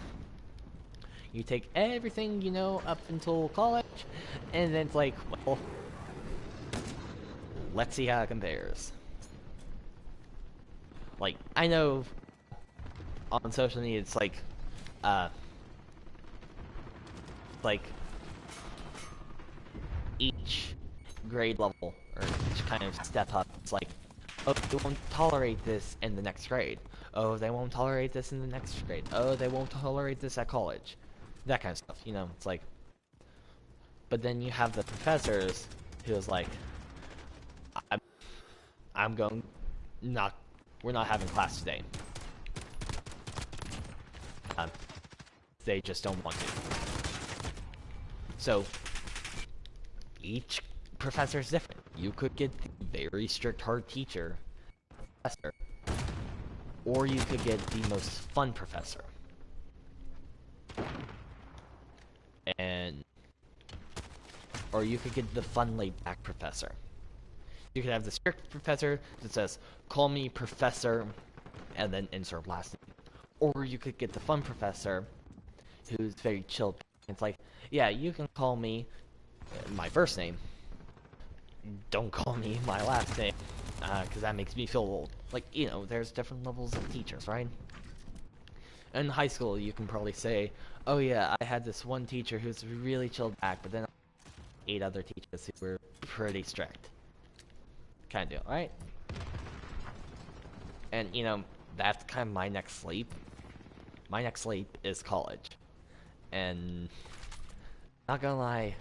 You take everything you know up until college, and then it's like, well, let's see how it compares. Like, I know on social media, it's uh, like each grade level or each kind of step up. It's like, oh, they won't tolerate this in the next grade. Oh, they won't tolerate this in the next grade. Oh, they won't tolerate this at college. That kind of stuff, you know. It's like, but then you have the professors who's like, I'm, I'm going, not, we're not having class today. They just don't want to. So each professor is different. You could get the very strict, hard teacher, professor, or you could get the most fun professor. And or you could get the fun laid-back professor. You could have the strict professor that says, "Call me professor," and then insert last name. Or you could get the fun professor who's very chill. It's like, yeah, you can call me my first name. Don't call me my last name, because that makes me feel old. Like, you know, there's different levels of teachers, right? In high school, you can probably say, oh yeah, I had this one teacher who's really chilled back, but then 8 other teachers who were pretty strict. Kind of deal, right? And, you know, that's kind of my next leap. My next leap is college. And, not gonna lie,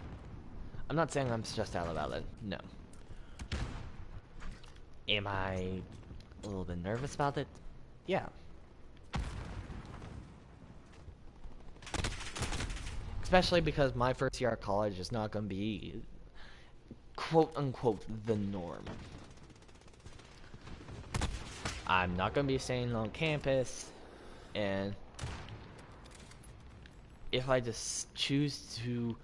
I'm not saying I'm stressed out about it, no. Am I a little bit nervous about it? Yeah. Especially because my first year at college is not gonna be quote-unquote the norm. I'm not gonna be staying on campus, and if I just choose to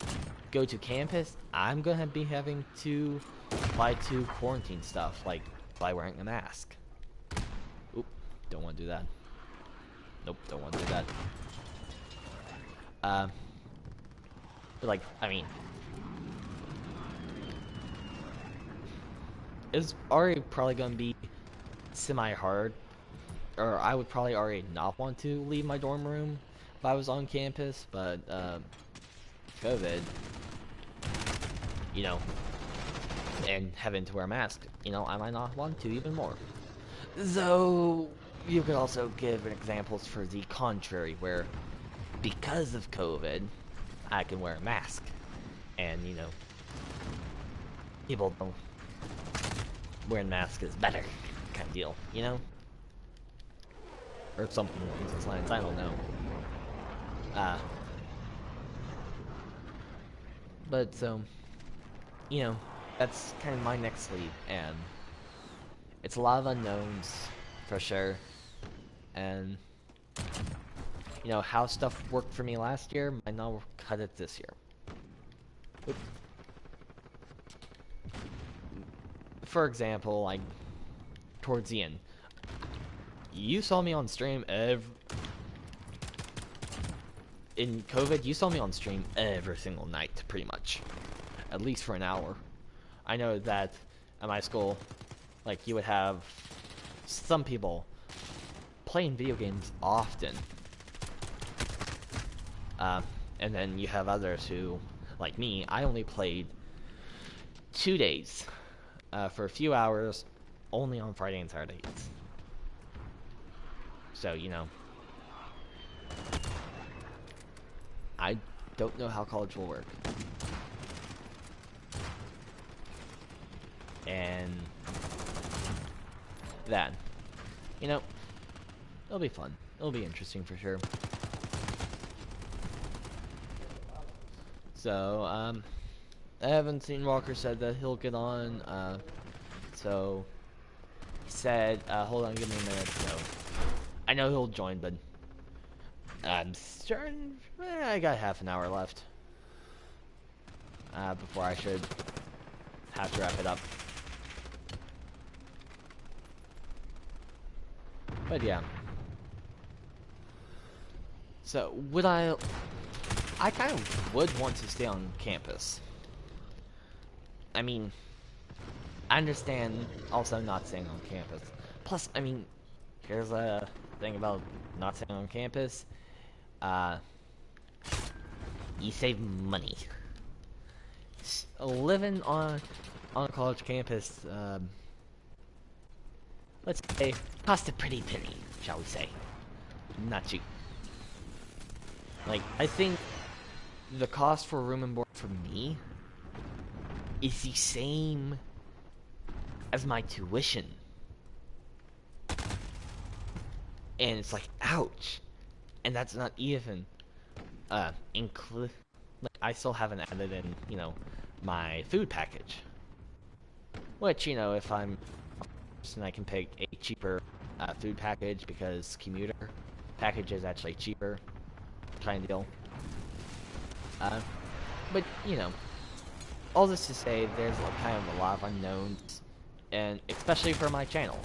go to campus, I'm gonna be having to apply to quarantine stuff, like by wearing a mask. Oop, don't want to do that. Nope, don't want to do that. But like, I mean, it's already probably gonna be semi-hard, or I would probably already not want to leave my dorm room if I was on campus, but COVID, you know, and having to wear a mask, you know, I might not want to even more. So you could also give examples for the contrary, where because of COVID, I can wear a mask, and you know, people don't wearing masks is better, kind of deal, you know, or something along those lines. I don't know. But so, you know, that's kind of my next leap, and it's a lot of unknowns for sure. And you know how stuff worked for me last year might not cut it this year. Oop. For example, like towards the end, you saw me on stream in COVID, you saw me on stream every single night, pretty much. At least for an hour. I know that at my school, like, you would have some people playing video games often. And then you have others who, like me, I only played 2 days for a few hours, only on Friday and Saturdays. So, you know, I don't know how college will work. And that, you know, it'll be fun. It'll be interesting for sure. So, I haven't seen Walker said that he'll get on, so he said, hold on, give me a minute, so I know he'll join, but I'm starting, I got half an hour left, before I should have to wrap it up. But yeah. So, I kind of would want to stay on campus. I mean, I understand also not staying on campus. Plus, I mean, there's thing about not staying on campus, uh, you save money. Living on a college campus, let's say, cost a pretty penny, shall we say. Not cheap. Like, I think the cost for room and board for me is the same as my tuition. And it's like, ouch. And that's not even include. Like, I still haven't added in, you know, my food package. Which, you know, if I'm I can pick a cheaper food package because commuter package is actually cheaper, kind of deal. But you know, all this to say, there's kind of a lot of unknowns, and especially for my channel.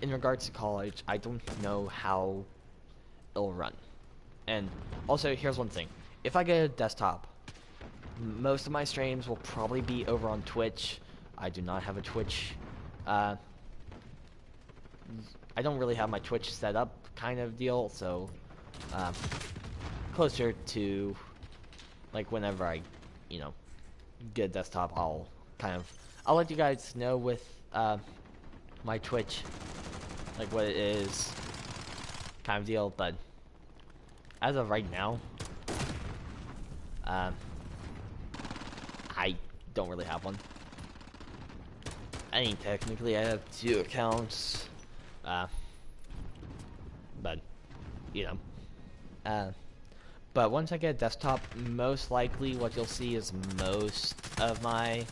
In regards to college, I don't know how it'll run. And also, here's one thing: if I get a desktop, most of my streams will probably be over on Twitch. I do not have a Twitch. I don't really have my Twitch set up, kind of deal. So, closer to like whenever I, you know, get a desktop, I'll let you guys know with my Twitch, like what it is, kind of deal. But as of right now, I don't really have one. I mean, technically I have 2 accounts, but, you know, but once I get a desktop, most likely what you'll see is most of my,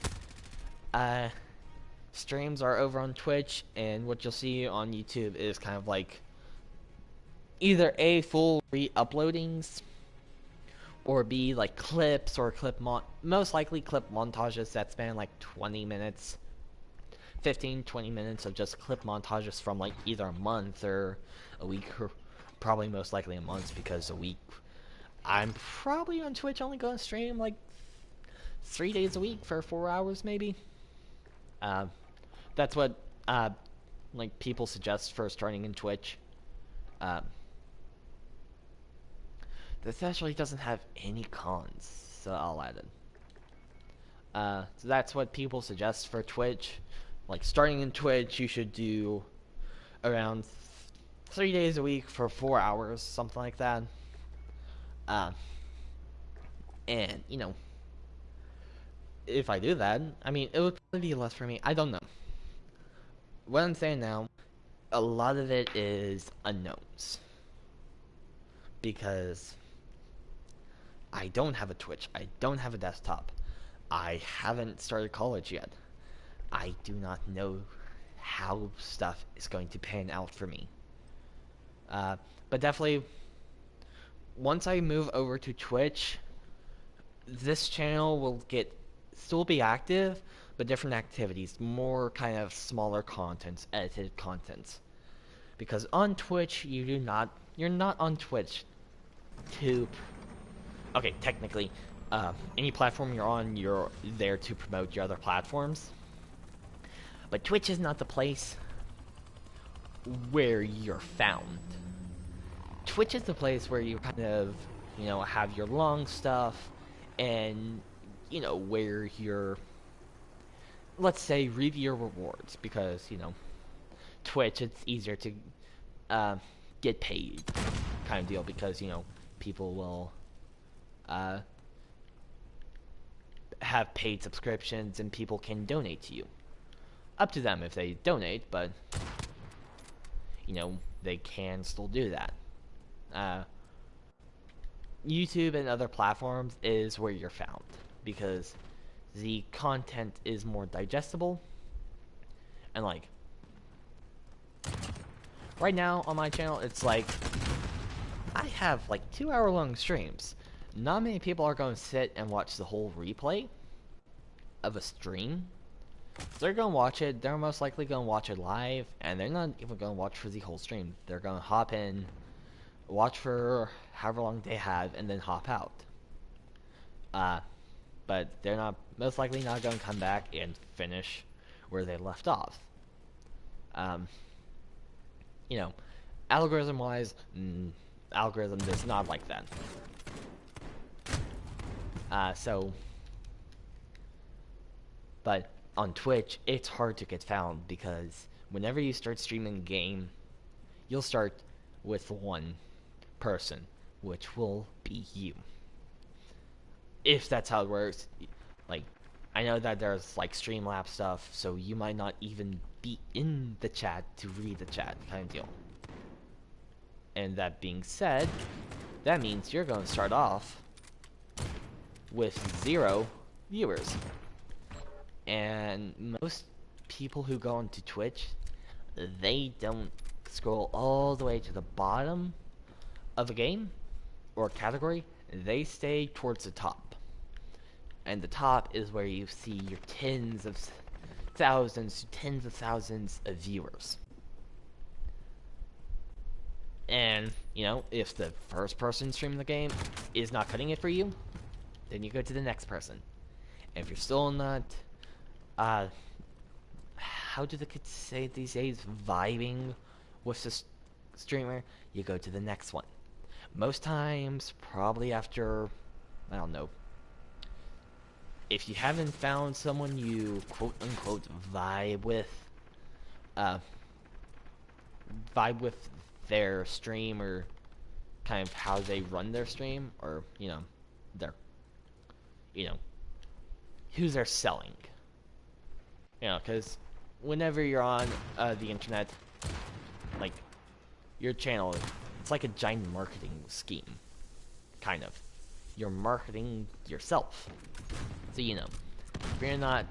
streams are over on Twitch, and what you'll see on YouTube is kind of like either A, full re-uploadings, or B, like clips or most likely clip montages that span like 20 minutes, 15-20 minutes of just clip montages from like either a month or a week, or probably most likely a month, because a week I'm probably on Twitch only going to stream like 3 days a week for 4 hours maybe. That's what like people suggest for starting in Twitch. This actually doesn't have any cons, so I'll add it. So that's what people suggest for Twitch. Like, starting in Twitch, you should do around 3 days a week for 4 hours, something like that. And, you know, if I do that, I mean, it would probably be less for me. I don't know. What I'm saying now, a lot of it is unknowns. Because I don't have a Twitch. I don't have a desktop. I haven't started college yet. I do not know how stuff is going to pan out for me. But definitely, once I move over to Twitch, this channel will still be active, but different activities, more kind of smaller contents, edited contents. Because on Twitch, you're not on Twitch to, okay, technically, any platform you're there to promote your other platforms. But Twitch is not the place where you're found. Twitch is the place where you kind of, you know, have your long stuff, and, you know, where you're, let's say, reap your rewards, because, you know, Twitch, it's easier to get paid, kind of deal, because, you know, people will have paid subscriptions, and people can donate to you. Up to them if they donate, but, you know, they can still do that. YouTube and other platforms is where you're found, because the content is more digestible, and like, right now on my channel, it's like, I have like 2-hour-long streams. Not many people are going to sit and watch the whole replay of a stream. They're going to watch it, they're most likely going to watch it live, and they're not even going to watch for the whole stream. They're going to hop in, watch for however long they have, and then hop out. But they're not, most likely not going to come back and finish where they left off. you know, algorithm-wise, algorithm is not like that. So, but on Twitch, it's hard to get found because whenever you start streaming a game, you'll start with one person, which will be you. If that's how it works, like, I know that there's like Streamlabs stuff, so you might not even be in the chat to read the chat, kind of deal. And that being said, that means you're going to start off with 0 viewers. And most people who go onto Twitch, they don't scroll all the way to the bottom of a game or category. They stay towards the top. And the top is where you see your tens of thousands to tens of thousands of viewers. And, you know, if the first person streaming the game is not cutting it for you, then you go to the next person. And if you're still not, how do the kids say these days, vibing with the streamer, you go to the next one. Most times, probably after, I don't know, if you haven't found someone you quote-unquote vibe with their stream, or kind of how they run their stream, or, you know, their, you know, who they're selling. You know, because whenever you're on the internet, like, your channel, it's like a giant marketing scheme, kind of. You're marketing yourself. So, you know, if you're not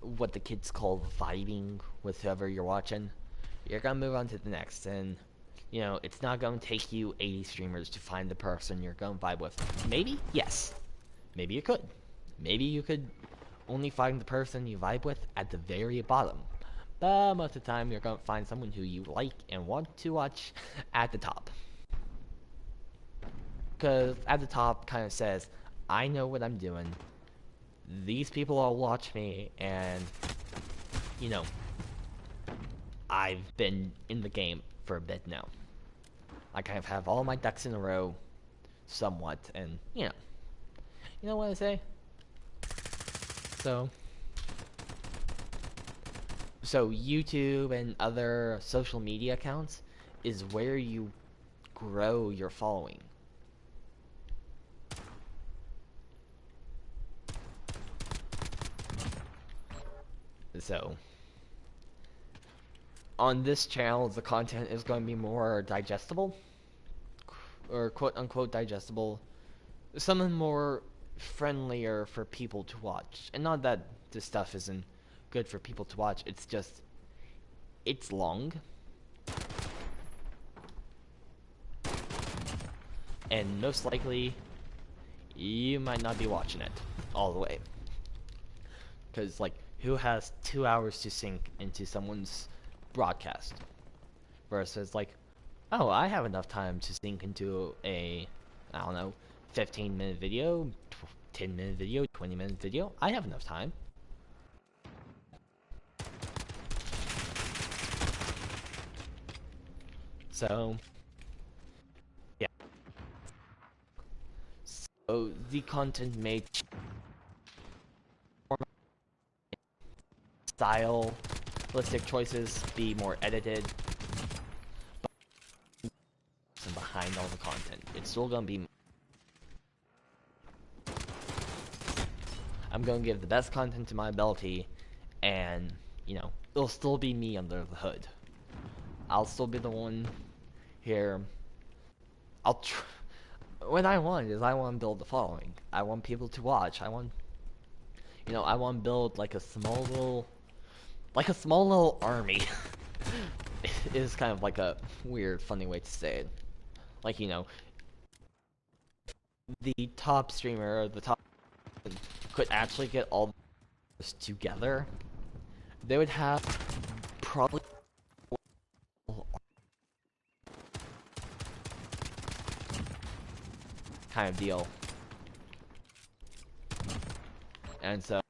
what the kids call vibing with whoever you're watching, you're gonna move on to the next. And, you know, it's not gonna take you 80 streamers to find the person you're gonna vibe with. Maybe? Yes. Maybe you could. Maybe you could only find the person you vibe with at the very bottom. But most of the time, you're gonna find someone who you like and want to watch at the top. Because at the top kind of says, I know what I'm doing. These people all watch me, and, you know, I've been in the game for a bit now. I kind of have all my ducks in a row, somewhat, and, you know what I say? So YouTube and other social media accounts is where you grow your following. So, on this channel, the content is going to be more digestible, or quote-unquote digestible, something more friendlier for people to watch. And not that this stuff isn't good for people to watch, it's just, it's long. And most likely, you might not be watching it all the way. Because, like, who has 2 hours to sink into someone's broadcast? Versus, like, oh, I have enough time to sink into a, I don't know, 15-minute video, 10-minute video, 20-minute video. I have enough time. So, yeah. So, the content may stylistic choices be more edited, but behind all the content, it's still gonna be. I'm gonna give the best content to my ability, and, you know, it'll still be me under the hood. I'll still be the one here. What I want is, I want to build the following. I want people to watch. I want to build like a small little army. Is kind of like a weird, funny way to say it. Like, you know, the top streamer, or the top, could actually get all this together, they would have probably kind of deal. And so,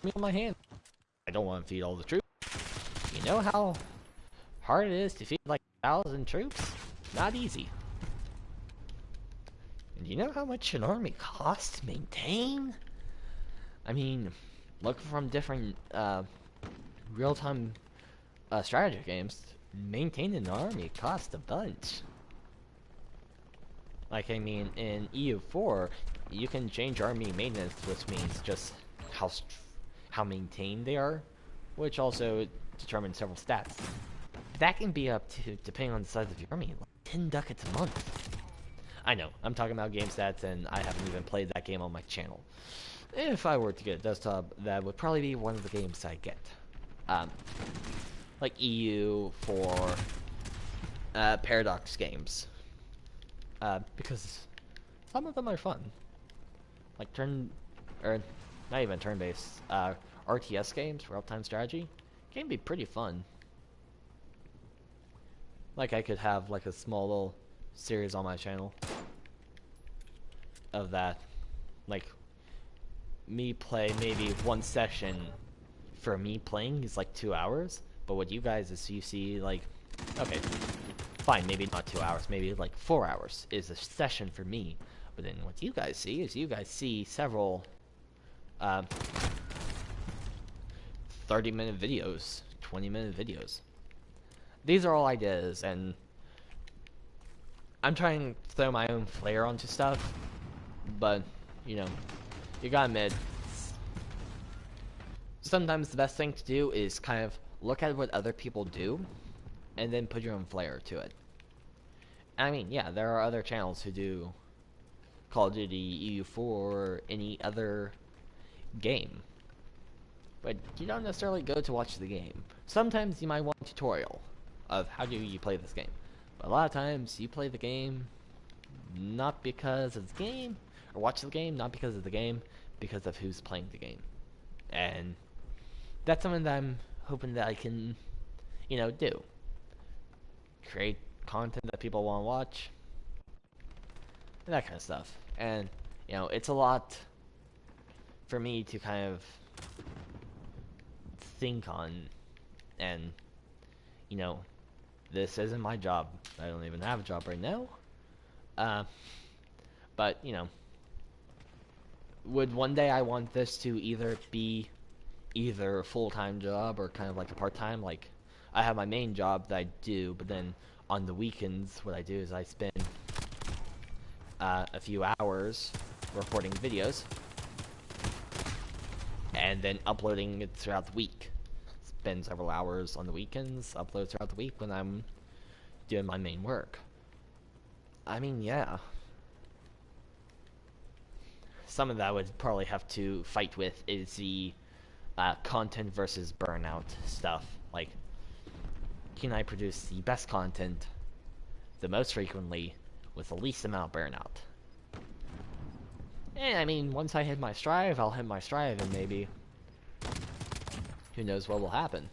me on my hand, I don't want to feed all the troops. you know how hard it is to feed like 1,000 troops? Not easy. And you know how much an army costs to maintain? I mean, look from different real-time strategy games. Maintaining an army costs a bunch. Like, I mean, in EU4, you can change army maintenance, which means just how maintained they are, which also determines several stats. That can be up to, depending on the size of your army, like 10 ducats a month. I know, I'm talking about game stats, and I haven't even played that game on my channel. If I were to get a desktop, that would probably be one of the games I get. Like EU for Paradox games. Because some of them are fun. Like not even turn-based, RTS games, real-time strategy, can be pretty fun. Like I could have like a small little series on my channel of that. Like me play maybe one session for me playing is like 2 hours, but what you guys is you see like, okay, fine, maybe not 2 hours, maybe like 4 hours is a session for me. But then what you guys see is you guys see several 30-minute videos, 20-minute videos. These are all ideas, and I'm trying to throw my own flair onto stuff, but, you know, you gotta admit, sometimes the best thing to do is kind of look at what other people do, and then put your own flair to it. I mean, yeah, there are other channels who do Call of Duty, EU4, or any other game. But you don't necessarily go to watch the game. Sometimes you might want a tutorial of how do you play this game. But a lot of times you play the game not because of the game, or watch the game not because of the game, because of who's playing the game. And that's something that I'm hoping that I can, you know, do. Create content that people want to watch. And that kind of stuff. And, you know, it's a lot for me to kind of think on. And, you know, this isn't my job. I don't even have a job right now. But, you know, would one day I want this to either be either a full-time job or kind of like a part-time? Like, I have my main job that I do, but then on the weekends, what I do is I spend a few hours recording videos and then uploading it throughout the week. Spend several hours on the weekends, upload throughout the week when I'm doing my main work. I mean, yeah. Some of that I would probably have to fight with is the content versus burnout stuff. Like, can I produce the best content the most frequently with the least amount of burnout? And I mean, once I hit my stride, I'll hit my stride, and maybe who knows what will happen.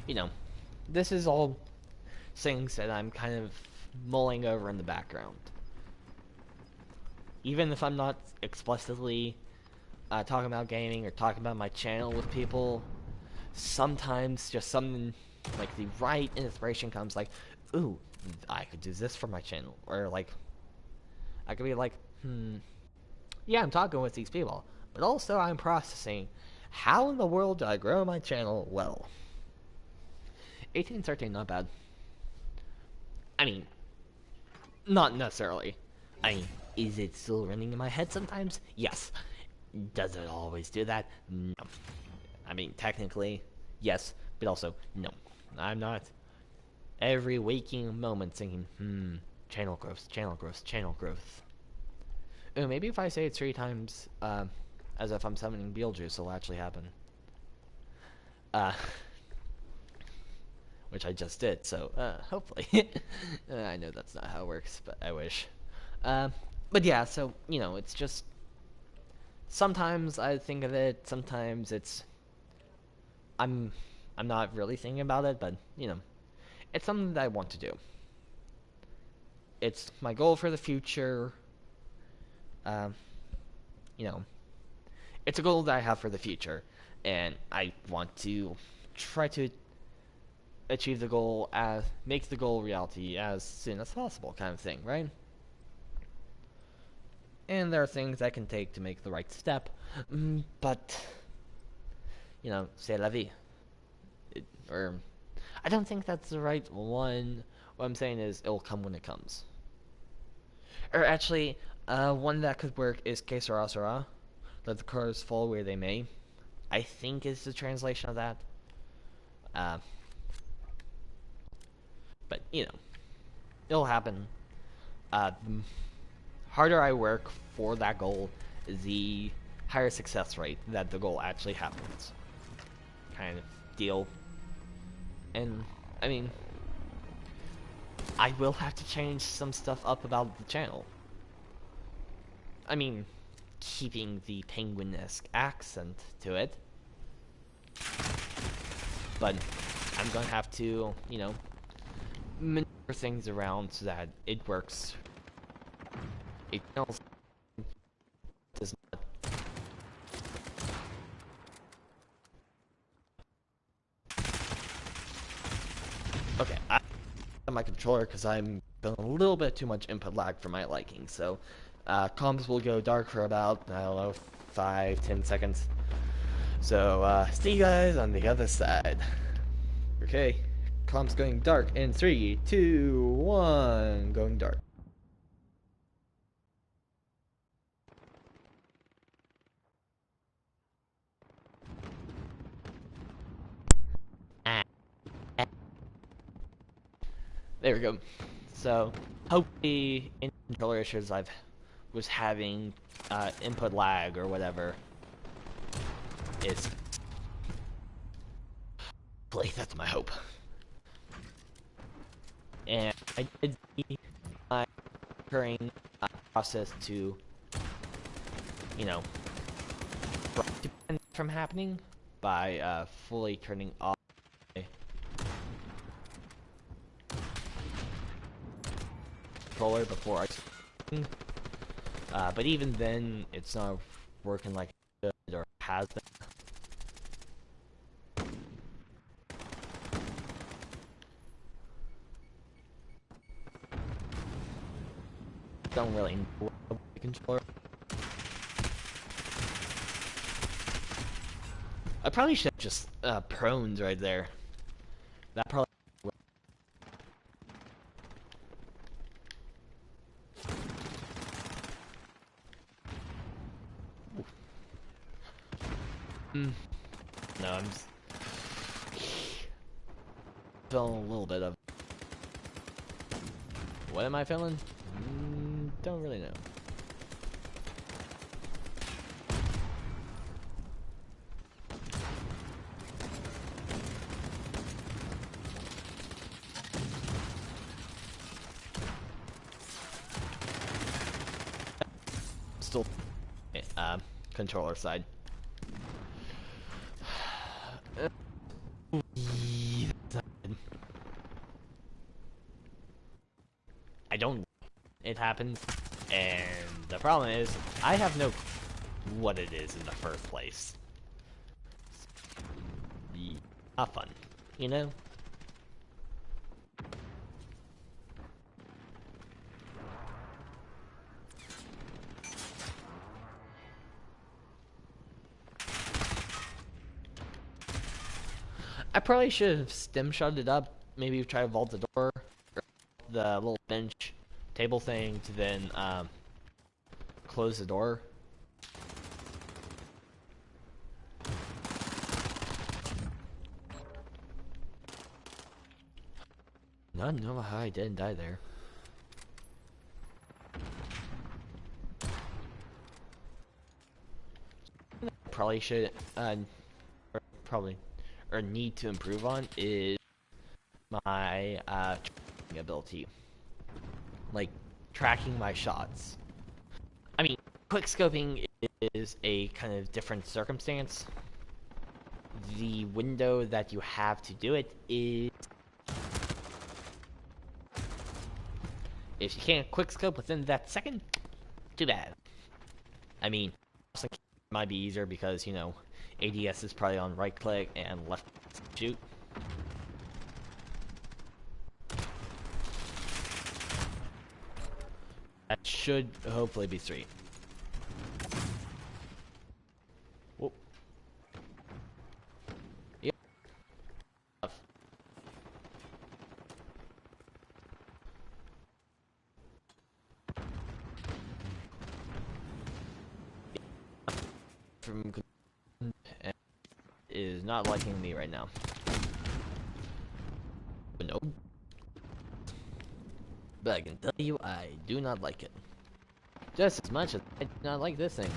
You know, this is all things that I'm kind of mulling over in the background. Even if I'm not explicitly talking about gaming or talking about my channel with people, sometimes just something like the right inspiration comes, like, ooh, I could do this for my channel. Or like, I could be like, yeah, I'm talking with these people, but also I'm processing, how in the world do I grow my channel well? 1813, not bad. I mean, not necessarily. I mean, is it still running in my head sometimes? Yes. Does it always do that? No. I mean, technically, yes, but also, no. I'm not every waking moment thinking, channel growth, channel growth, channel growth. Ooh, maybe if I say it 3 times, as if I'm summoning Beetlejuice, it'll actually happen. Which I just did, so, hopefully. I know that's not how it works, but I wish. But yeah, so, you know, it's just, sometimes I think of it, sometimes it's, I'm not really thinking about it, but, you know, it's something that I want to do. It's my goal for the future. um, you know, it's a goal that I have for the future, and I want to try to achieve the goal make the goal reality as soon as possible, kind of thing, right? And there are things I can take to make the right step, but c'est la vie. Or I don't think that's the right one. What I'm saying is it'll come when it comes. Or actually, one that could work is que sera sera. Let the cards fall where they may. I think is the translation of that. Uh, but it'll happen. The harder I work for that goal, the higher success rate that the goal actually happens. Kind of deal. And I mean, I will have to change some stuff up about the channel. I mean, keeping the penguin-esque accent to it. But I'm gonna have to, maneuver things around so that it works. It does not. Okay, I have my controller because I'm feeling a little bit too much input lag for my liking. So, comms will go dark for about, I don't know, 5-10 seconds. So, see you guys on the other side. Okay, comms going dark in 3, 2, 1, going dark. There we go. So, hopefully, in controller issues I was having input lag or whatever is. Hopefully, that's my hope. And I did see my recurring process to, prevent from happening by fully turning off my controller before I. But even then, it's not working like it should or has been. Don't really know the controller. I probably should have just prones right there. That probably. No, I'm just feeling a little bit of. What am I feeling? Don't really know. Still, controller side. I don't. It happens, and the problem is I have no clue what it is in the first place. Not fun, I probably should have stem shot it up. Maybe try to vault the door, or the little bench table thing to then close the door. I don't know how I didn't die there. Probably should or need to improve on is my tracking ability, like tracking my shots. I mean, quickscoping is a kind of different circumstance. The window that you have to do it is if you can't quickscope within that second, too bad. I mean, it might be easier because, you know, ADS is probably on right click and left shoot. That should hopefully be 3. Whoop. Yep. From is not liking me right now. Nope. But I can tell you, I do not like it. Just as much as I do not like this thing.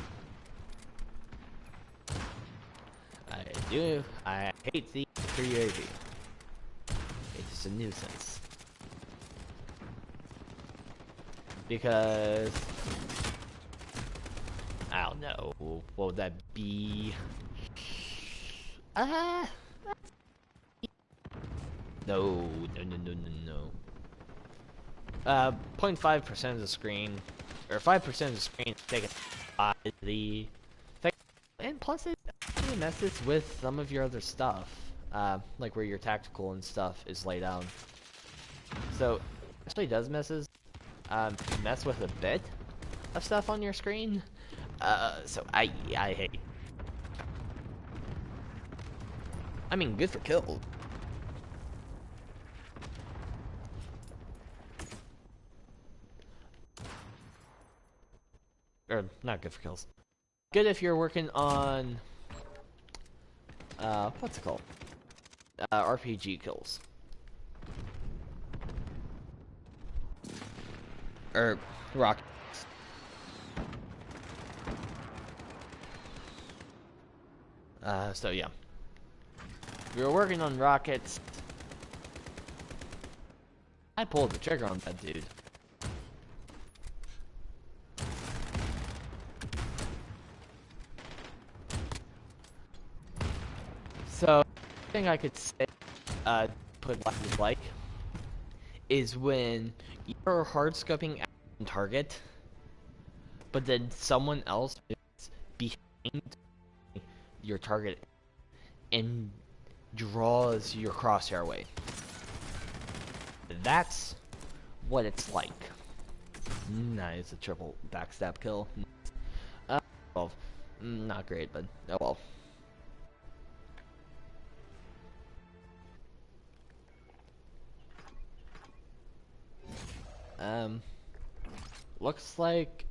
I hate the UAV. It's a nuisance. Because... I don't know, what would that be? No, no, no, no, no, no. 0.5% of the screen, or 5% of the screen taken by the thing. And plus it actually messes with some of your other stuff, like where your tactical and stuff is laid out. So, it actually does mess with a bit of stuff on your screen. So I hate. I mean, good for kills. Or, not good for kills. Good if you're working on, what's it called? RPG kills. Or, rockets. So yeah. If you're working on rockets, I pulled the trigger on that dude. So, the thing I could say, put like, is when you're hard scoping at a target, but then someone else is behind your target and draws your crosshair away. That's what it's like. Nice, a triple backstab kill. Well, not great, but oh well. Looks like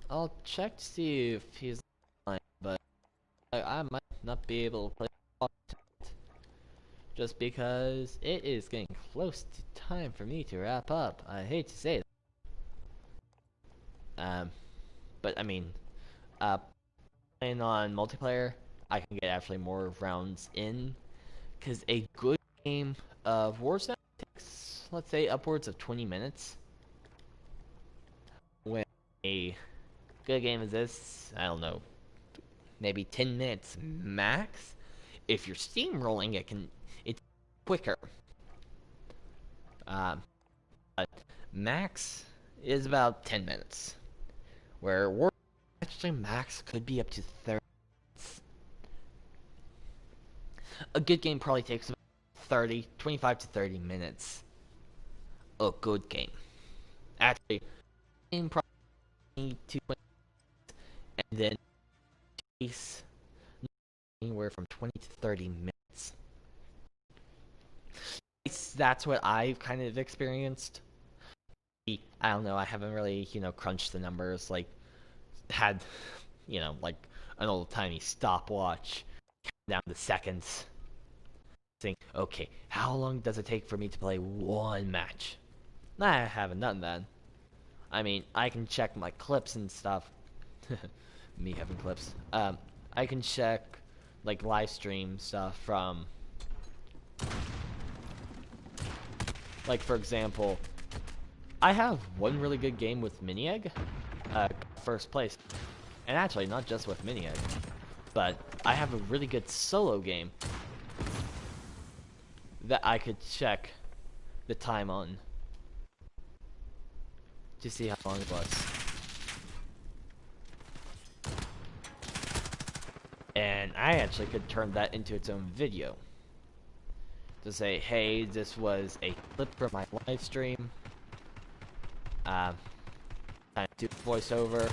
I'll check to see if he's online, but I might not be able to play just because it is getting close to time for me to wrap up. I hate to say that. But I mean, playing on multiplayer, I can get actually more rounds in, because a good game of Warzone takes, let's say, upwards of 20 minutes. When a good game is this, I don't know, maybe 10 minutes max. If you're steamrolling, it's quicker. But max is about 10 minutes. Where Warzone actually max could be up to 30 minutes. A good game probably takes about 25 to 30 minutes. A good game. Actually, game probably 2 minutes, and then takes anywhere from 20 to 30 minutes. That's what I've kind of experienced. I don't know, I haven't really, crunched the numbers, like, had, like, an old-timey stopwatch, down the seconds, saying, okay, how long does it take for me to play one match? I haven't done that. I mean, I can check my clips and stuff. Me having clips. I can check, like, live stream stuff from, like, for example, I have one really good game with Mini-Egg, first place. And actually, not just with Mini-Egg, but I have a really good solo game that I could check the time on to see how long it was. And I actually could turn that into its own video. To say, hey, this was a clip from my live stream. Kind of do voiceover.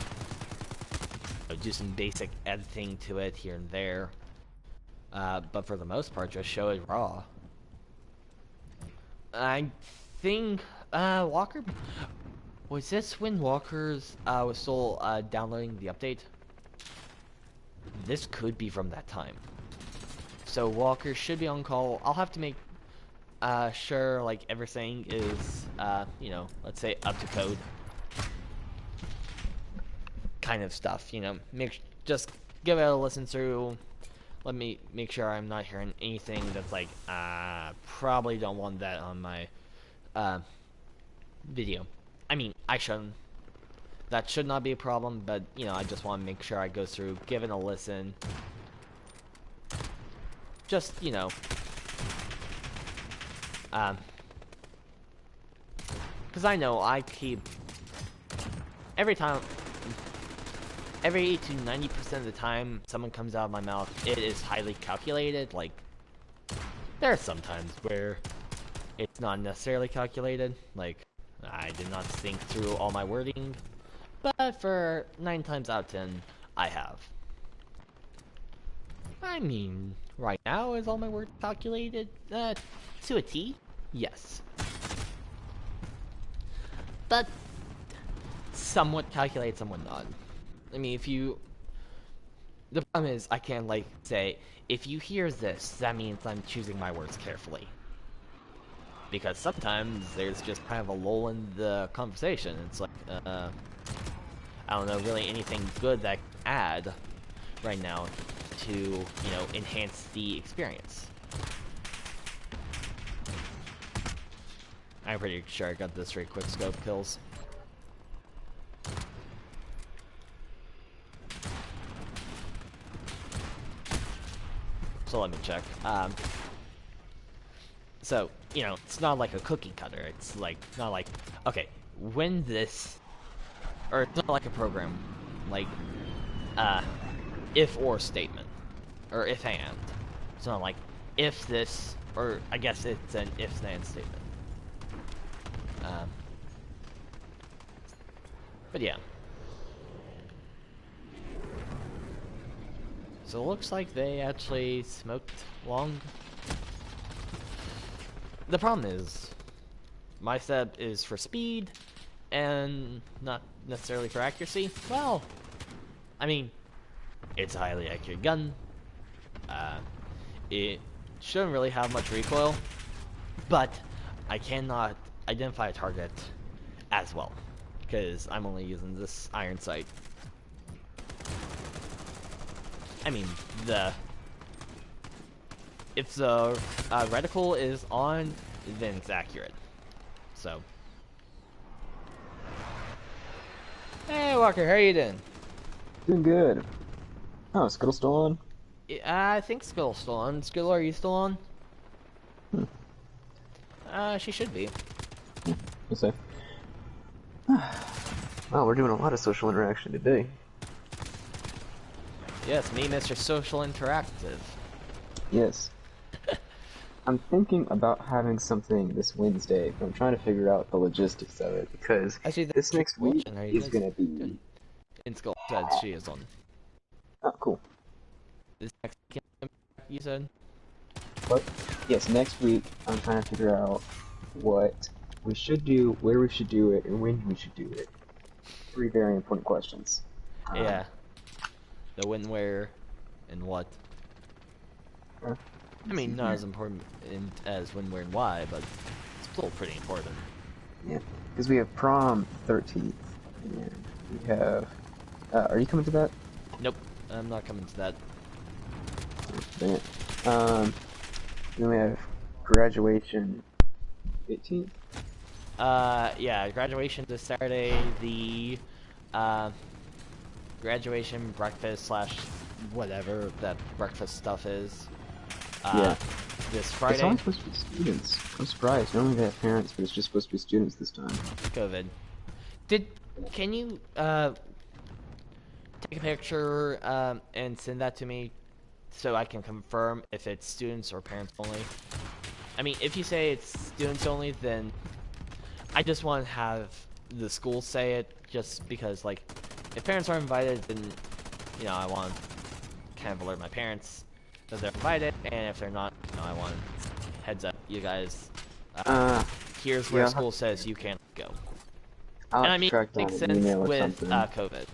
Do some basic editing to it here and there. But for the most part, just show it raw. I think, Walker... Was this when Walker's, was still, downloading the update? This could be from that time. So Walker should be on call. I'll have to make, sure, like, everything is, you know, let's say up to code. Kind of stuff, you know. Just give it a listen through. Let me make sure I'm not hearing anything that's like, probably don't want that on my, video. I mean, I shouldn't. That should not be a problem, but, you know, I just want to make sure I go through, give it a listen. Just, you know. Because I know I keep... Every 80 to 90% of the time someone comes out of my mouth, it is highly calculated. Like, there are some times where it's not necessarily calculated. Like, I did not think through all my wording, but for 9 times out of 10, I have. I mean, right now, is all my words calculated? To a T? Yes. But, somewhat calculated, somewhat not. I mean, if you... The problem is, I can't, like, say, if you hear this, that means I'm choosing my words carefully. Because sometimes there's just kind of a lull in the conversation. It's like, I don't know really anything good that I can add right now to, you know, enhance the experience. I'm pretty sure I got this 3 quick scope kills. So let me check. So, you know, it's not like a cookie cutter. It's like, not like, okay, when this, or it's not like a program, like, if or statement, or if and. It's not like, if this, or I guess it's an if then statement. But yeah. So it looks like they actually smoked long. The problem is, my setup is for speed, and not necessarily for accuracy. Well, I mean, it's a highly accurate gun. It shouldn't really have much recoil, but I cannot identify a target as well, because I'm only using this iron sight. I mean, if the reticle is on, then it's accurate. So. Hey Walker, how are you doing? Doing good. Oh, Skittle's still on? I think Skittle's still on. Skittle, are you still on? She should be. We'll see. Wow, we're doing a lot of social interaction today. Yes, me, Mr. Social Interactive. Yes. I'm thinking about having something this Wednesday, but I'm trying to figure out the logistics of it, because this next week is going to be... In Skull said she is on. Oh, cool. This next weekend, you said? What? Yes, next week I'm trying to figure out what we should do, where we should do it, and when we should do it. 3 very important questions. Yeah. The when, where, and what. I mean, not as important as when, where, and why, but it's still pretty important. Yeah, because we have prom 13th, and we have... are you coming to that? Nope, I'm not coming to that. Dang it. Then we have graduation 18th. Yeah, graduation this Saturday. The graduation breakfast / whatever that breakfast stuff is. Yeah. This Friday. It's only supposed to be students. I'm surprised. Normally they have parents, but it's just supposed to be students this time. COVID. Can you take a picture and send that to me so I can confirm if it's students or parents only? I mean, if you say it's students only, then I just want to have the school say it, just because, like, if parents are invited, then, you know, I want to kind of alert my parents that they're invited, and if they're not, you know, I want heads up, you guys, here's where school says you can't go. I'll And have I to mean, track down makes an sense email or with something. COVID.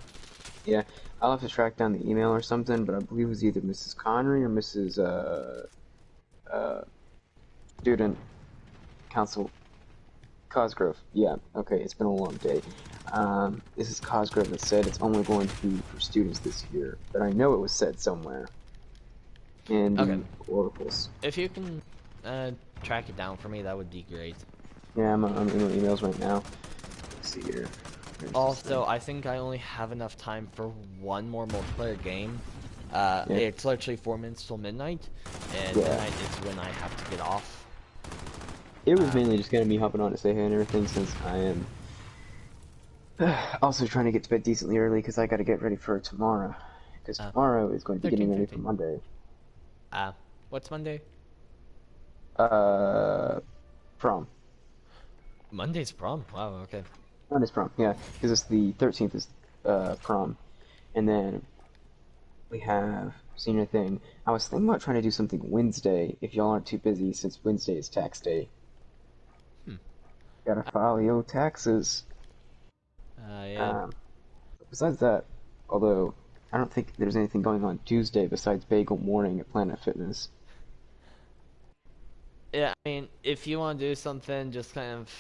Yeah, I'll have to track down the email or something, but I believe it was either Mrs. Connery or Mrs. Student Council Cosgrove. Yeah, okay, it's been a long day. This is Cosgrove that said it's only going to be for students this year, but I know it was said somewhere in the oracles. If you can track it down for me, that would be great. Yeah, I'm in my emails right now. Let's see here. Also, I think I only have enough time for one more multiplayer game. Yeah. It's literally 4 minutes till midnight, and midnight is when I have to get off. It was mainly just gonna be hopping on to say hey and everything, since I am also trying to get to bed decently early because I got to get ready for tomorrow. Because tomorrow is going to be getting ready for Monday. What's Monday? Prom. Monday's prom? Wow, okay. Monday's prom, yeah. Because it's the 13th is prom. And then we have senior thing. I was thinking about trying to do something Wednesday, if y'all aren't too busy, since Wednesday is tax day. Gotta file your taxes. Yeah. Besides that, although I don't think there's anything going on Tuesday besides Bagel Morning at Planet Fitness. Yeah, I mean, if you want to do something, just kind of...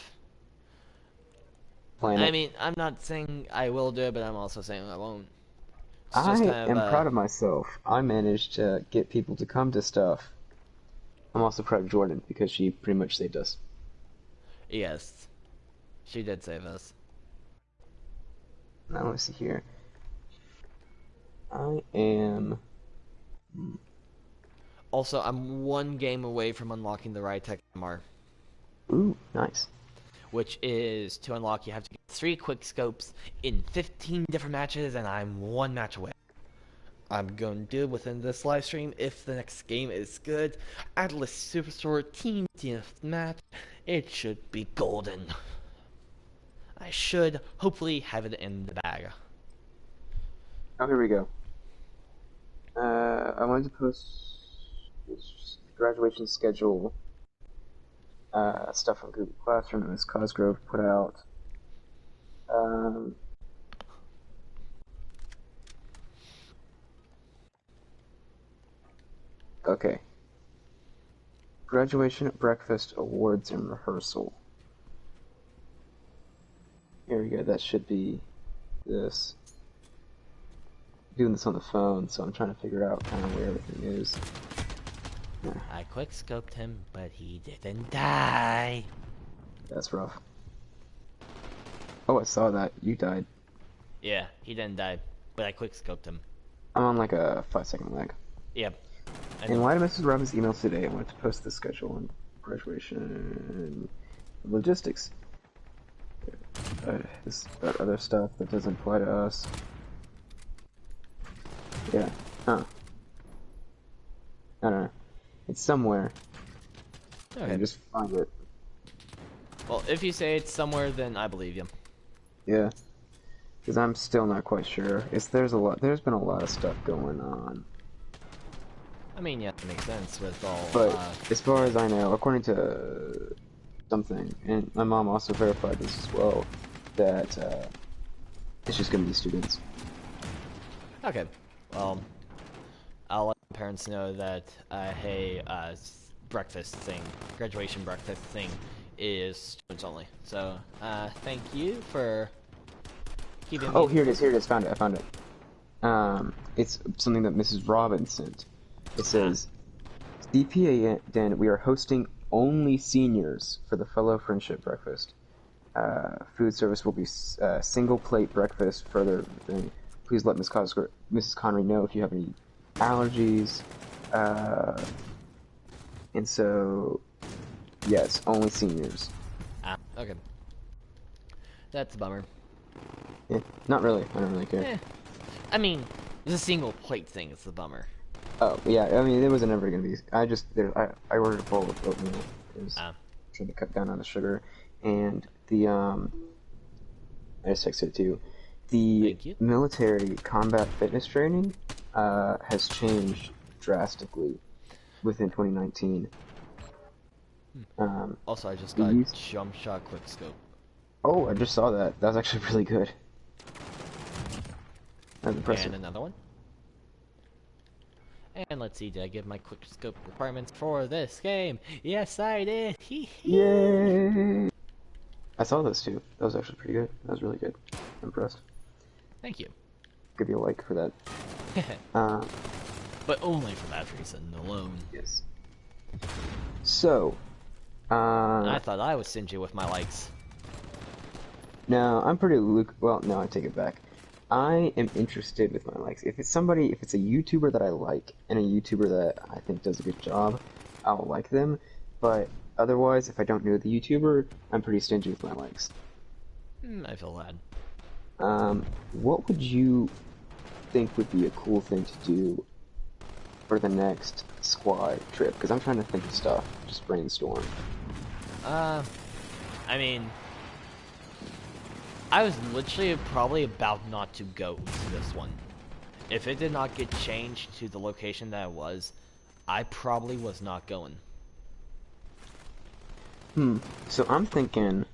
Planet. I mean, I'm not saying I will do it, but I'm also saying I won't. I am proud of myself. I managed to get people to come to stuff. I'm also proud of Jordan, because she pretty much saved us. Yes. She did save us. Now let's see here. I am... Also, I'm one game away from unlocking the Rytech MR. Ooh, nice. Which is, to unlock, you have to get 3 quick scopes in 15 different matches, and I'm 1 match away. I'm going to do it within this live stream. If the next game is good, Atlas Superstore Team Deathmatch, it should be golden. I should hopefully have it in the bag. Oh, here we go. I wanted to post this graduation schedule stuff on Google Classroom that Ms. Cosgrove put out. Okay. Graduation breakfast, awards, and rehearsal. Here we go, that should be this. I'm doing this on the phone, so I'm trying to figure out kind of where everything is. Yeah. I quick scoped him, but he didn't die. That's rough. Oh, I saw that. You died. Yeah, he didn't die, but I quick scoped him. I'm on like a 5-second lag. Yep. In light of Mrs. Robbins' emails today, I wanted to post the schedule on graduation logistics. This about other stuff that doesn't apply to us. Yeah. Huh. I don't know. It's somewhere. Okay. I just find it. Well, if you say it's somewhere, then I believe you. Yeah. Because I'm still not quite sure. There's been a lot of stuff going on. I mean, yeah, it makes sense with all... But as far as I know, according to something, and my mom also verified this as well, that it's just going to be students. Okay. Well, I'll let parents know that, hey, breakfast thing, graduation breakfast thing is students only. So, thank you for keeping me... Oh, here it is, found it, I found it. It's something that Mrs. Robbins sent. It says, CPA Den, we are hosting only seniors for the fellow friendship breakfast. Food service will be single plate breakfast. Further thing, please let Mrs. Connery know if you have any allergies. And so, yes, only seniors. Okay. That's a bummer. Yeah, not really. I don't really care. Eh. I mean, it's a single plate thing. It's the bummer. Oh, yeah, I mean, it was never gonna be. I ordered a bowl of oatmeal because Ah, I'm trying to cut down on the sugar, and I just texted it too. The thank you. military combat fitness training has changed drastically within 2019. Um, Also, I just we got used. jump shot quick scope. Oh, I just saw that. That was actually really good. That's impressive. And another one. And let's see, did I give my quick scope requirements for this game? Yes, I did. Hee hee. Yay! I saw those too. That was actually pretty good. That was really good. I'm impressed. Thank you. Give you a like for that. Uh, But only for that reason alone. yes. So, I thought I was stingy with my likes. no, I'm pretty well, no, I take it back. I am interested with my likes. If it's a YouTuber that I like and a YouTuber that I think does a good job, I'll like them. But otherwise, if I don't know the YouTuber, I'm pretty stingy with my likes. I feel bad. What would you think would be a cool thing to do for the next squad trip? Because I'm trying to think of stuff, just brainstorm. I mean, I was literally probably about not to go to this one. If it did not get changed to the location that it was, I probably was not going. So I'm thinking,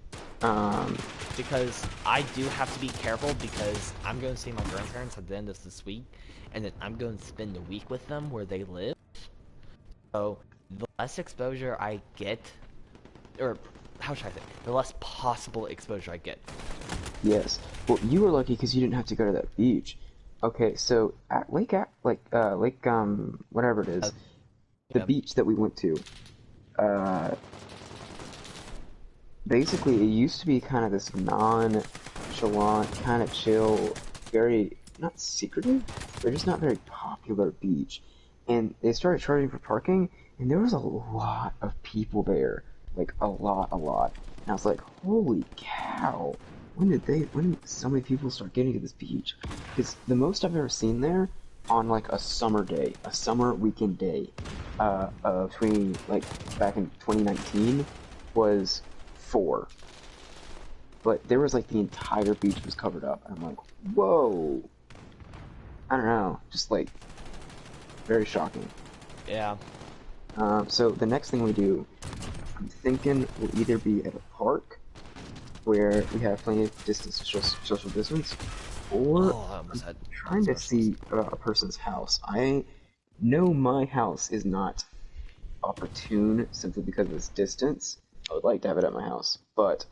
Because I do have to be careful because I'm going to see my grandparents at the end of this week, and then I'm going to spend a week with them where they live. So the less exposure I get, or how should I say, the less possible exposure I get. yes. Well, you were lucky because you didn't have to go to that beach. Okay, so at whatever it is, the Yeah. beach that we went to, uh, basically it used to be kind of this nonchalant, kind of chill, very, not secretive, but just not very popular beach. And they started charging for parking, and there was a lot of people there. Like, a lot. And I was like, holy cow, when did so many people start getting to this beach? Because the most I've ever seen there on like a summer day, a summer weekend day, between like back in 2019 was 4. But there was like the entire beach was covered up. And I'm like, whoa. I don't know, just like very shocking. Yeah. So the next thing we do, I'm thinking will either be at a park where we have plenty of social distance, or Oh, I almost had trying to see a person's house. I know my house is not opportune simply because of its distance. I would like to have it at my house, but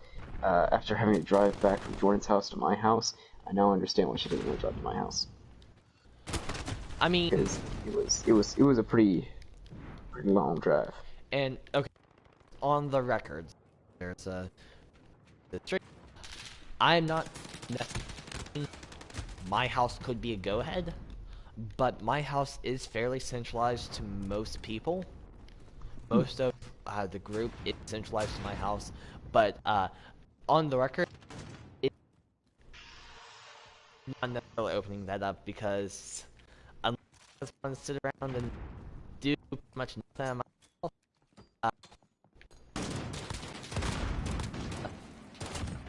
after having to drive back from Jordan's house to my house, I now understand why she doesn't want to drive to my house. I mean, Because it was a pretty long drive. and okay, on the record, there's the trick. I'm not necessarily, my house could be a go-ahead, but my house is fairly centralized to most people. Most of the group is centralized to my house, but on the record, it's not necessarily opening that up because unless I just want to sit around and do much nothing at my house,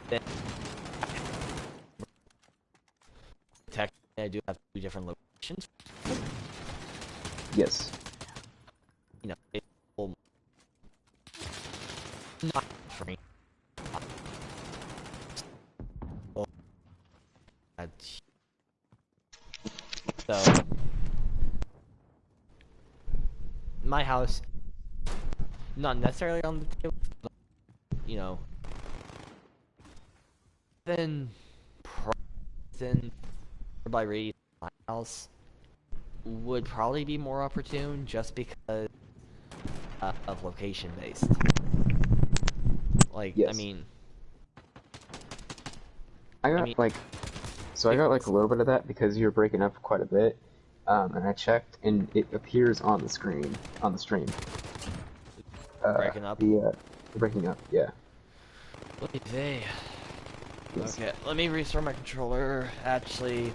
then technically I do have 2 different locations. Yes. You know, it will not for me. Well, so my house, not necessarily on the table, but, you know, then by read my house would probably be more opportune just because of location based. Like, Yes. I mean, I got mean- like, so I got like a little bit of that because you're breaking up quite a bit, and I checked and it appears on the screen, on the stream. breaking up. The breaking up, yeah. What is they? Yes. Okay, let me restore my controller. Actually,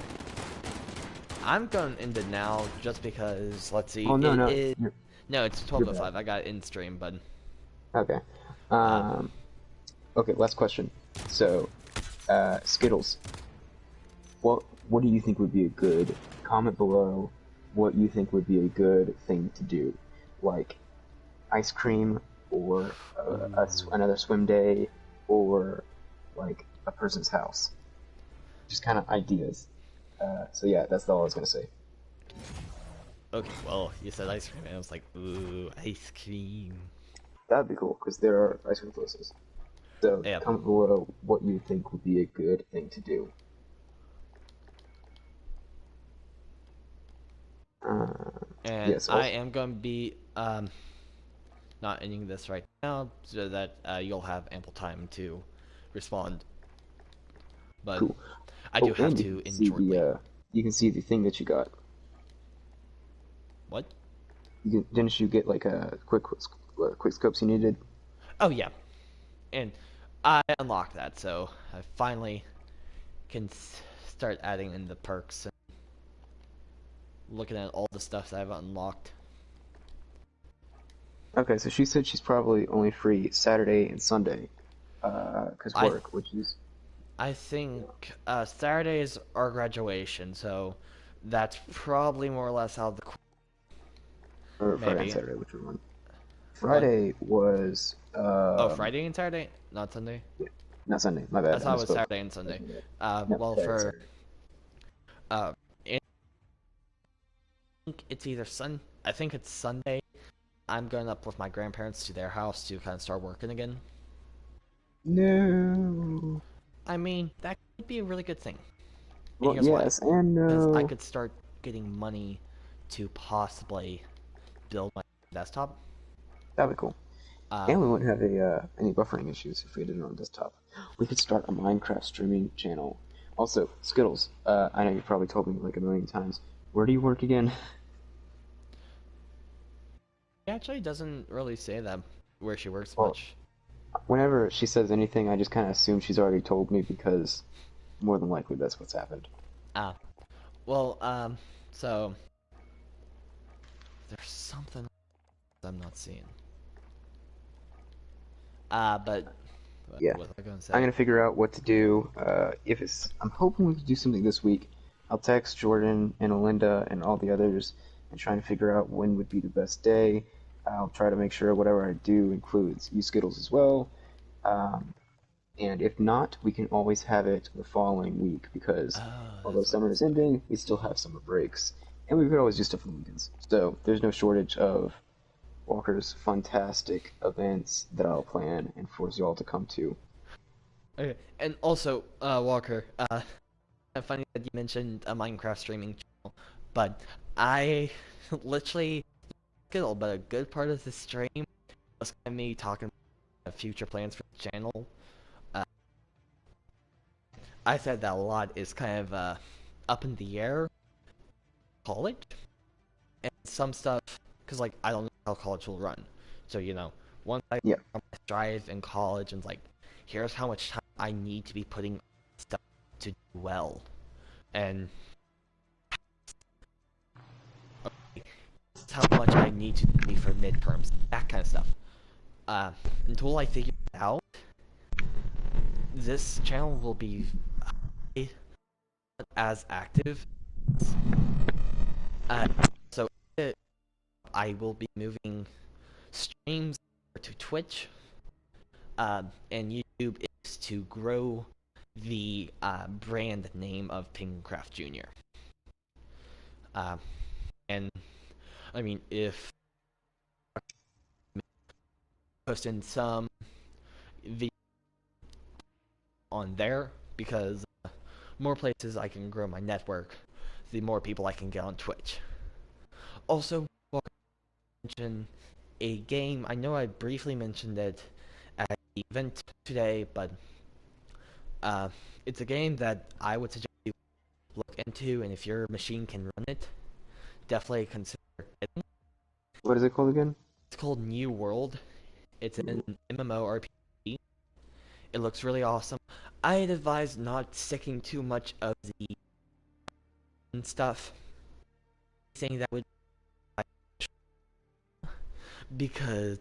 I'm going into now just because, let's see, Oh no, it no, is... you're No, it's you're bad. 12:05. I got it in stream, but... Okay. Uh, Um. Okay. Last question. So, Skittles. What do you think would be a good comment below? What you think would be a good thing to do, like ice cream or ooh. another swim day or like a person's house. Just kind of ideas. So yeah, that's all I was gonna say. Okay, well, you said ice cream, and I was like, ooh, ice cream. That'd be cool because there are ice cream places. So Yeah, comment below what you think would be a good thing to do. Uh, and yes. I Also, am going to be, not ending this right now, so that, you'll have ample time to respond. But cool. I do Oh, have and to end shortly. you can see the thing that you got. What? Didn't you get like a quick scopes you needed? Oh, yeah. And I unlocked that, so I finally can start adding in the perks and looking at all the stuff that I've unlocked. Okay, so she said she's probably only free Saturday and Sunday, 'cause I work, which is I think Saturday is our graduation, so that's probably more or less out of the or Friday and maybe. Saturday, which one? What? Friday was Oh, Friday and Saturday, not Sunday. yeah, not Sunday. My I bad. I thought it was misspoke. Saturday and Sunday. No, Well, Friday and for Saturday. I think it's either Sun. I think it's Sunday. I'm going up with my grandparents to their house to kind of start working again. No. I mean, that could be a really good thing. And Well, here's why. yes and Because I no. could start getting money to possibly build my desktop. That'd be cool. Uh, And we wouldn't have any buffering issues if we did it on desktop. We could start a Minecraft streaming channel. Also, Skittles. I know you've probably told me like a million times. Where do you work again? It actually doesn't really say that where she works Well, much. whenever she says anything, I just kind of assume she's already told me because more than likely that's what's happened. Ah, well, so there's something I'm not seeing. But Yeah, what was I gonna I'm say? gonna figure out what to do. If it's, I'm hoping we can do something this week. I'll text Jordan and Olinda and all the others and try and figure out when would be the best day. I'll try to make sure whatever I do includes you Skittles as well. Um, and if not, we can always have it the following week because Oh, although that's what it summer is was. ending, we still have summer breaks, and we could always do stuff on the weekends. So there's no shortage of Walker's fantastic events that I'll plan and force you all to come to. Okay, and also, Walker, funny that you mentioned a Minecraft streaming channel, but I literally but a good part of the stream was kind of me talking about future plans for the channel. Uh, I said that a lot is kind of up in the air. College and some stuff, because like I don't know how college will run. So once I Yeah, strive in college and like, here's how much time I need to be putting stuff to do well, and how much I need to be for midterms, that kind of stuff. Until I figure it out, this channel will be as active. Uh, so I will be moving streams to Twitch, and YouTube is to grow the brand name of PenguinCraftJr. And I mean, if posting some video on there, because more places I can grow my network, the more people I can get on Twitch. Also, mention a game. I know I briefly mentioned it at the event today, but uh, it's a game that I would suggest you look into, and if your machine can run it, definitely consider it. what is it called again? It's called New World. It's an MMORPG. It looks really awesome. I'd advise not sticking too much of the stuff, saying that would, because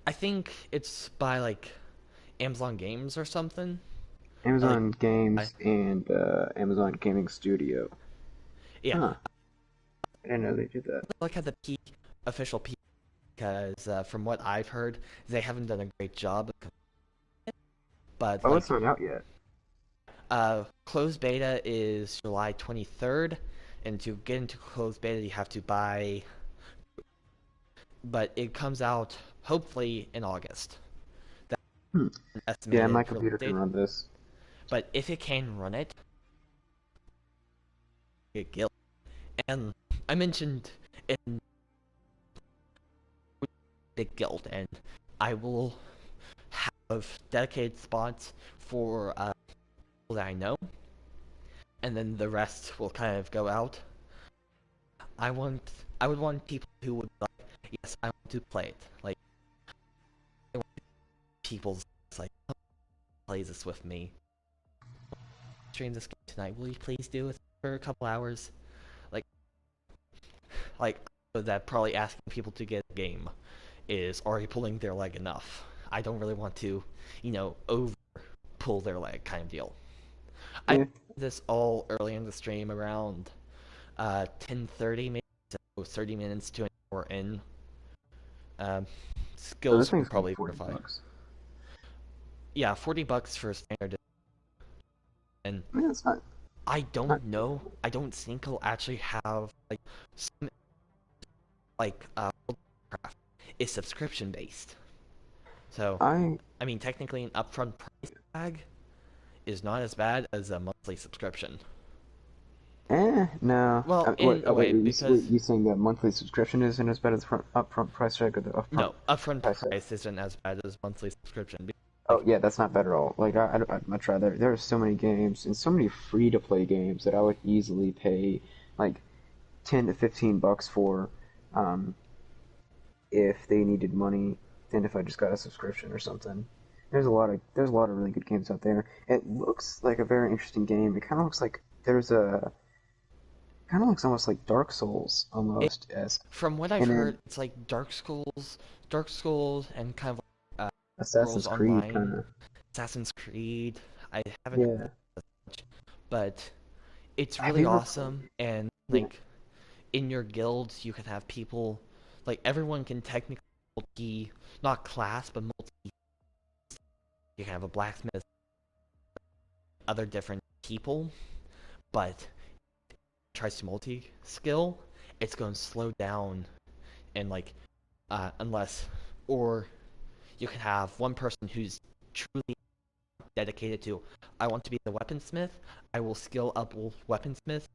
I think it's by like Amazon Games or something. Like, Amazon I, Games and Amazon Gaming Studio. yeah, Huh. I didn't know they did that. look at the official peak, because from what I've heard, they haven't done a great job. But Oh, like, it's not out yet. closed beta is July 23rd, and to get into closed beta, you have to buy. But it comes out hopefully in August. That's Hmm. an Yeah, my estimated release computer can date. run this. But if it can run it, get guild. And I mentioned in big guild, and I will have dedicated spots for people that I know, and then the rest will kind of go out. I want, I would want people who would like, yes, I want to play it. Like, I want people's like, "Oh, play this with me. Stream this game tonight. Will you please do it for a couple hours? Like, like that probably asking people to get a game is already pulling their leg enough. I don't really want to, over pull their leg kind of deal. I Yeah. did this all early in the stream around 10:30 maybe, so 30 minutes to an hour in. Um, So this skills thing's like probably 40 verify. bucks. Yeah, $40 for standard, and I mean, it's not. I It's not. don't know. I don't think I'll actually have like some like Craft is subscription based. So I. I mean, technically, an upfront price tag is not as bad as a monthly subscription. No. Well, What? in a Wait, way, wait, because you saying the monthly subscription isn't as bad as the upfront price tag or the upfront no, upfront price tag? price isn't as bad as monthly subscription. Oh Like, yeah, that's not bad at all. Like I'd much rather. There are so many games and so many free-to-play games that I would easily pay like 10 to 15 bucks for, um, if they needed money than if I just got a subscription or something. There's a lot of really good games out there. It looks like a very interesting game. It kind of looks like there's a kind of looks almost like Dark Souls it, almost as, from what I've and then heard, it's like Dark Souls, and kind of Assassin's Worlds Creed Online, kind of. Assassin's Creed. I haven't heard Yeah. that much, but it's Have really you ever awesome. played? And Yeah. like in your guilds, you can have people, like everyone can technically multi, not class, but multi. You can have a blacksmith, other different people, but tries to multi skill, it's going to slow down and like unless, or you can have one person who's truly dedicated to, I want to be the weaponsmith. I will skill up weaponsmith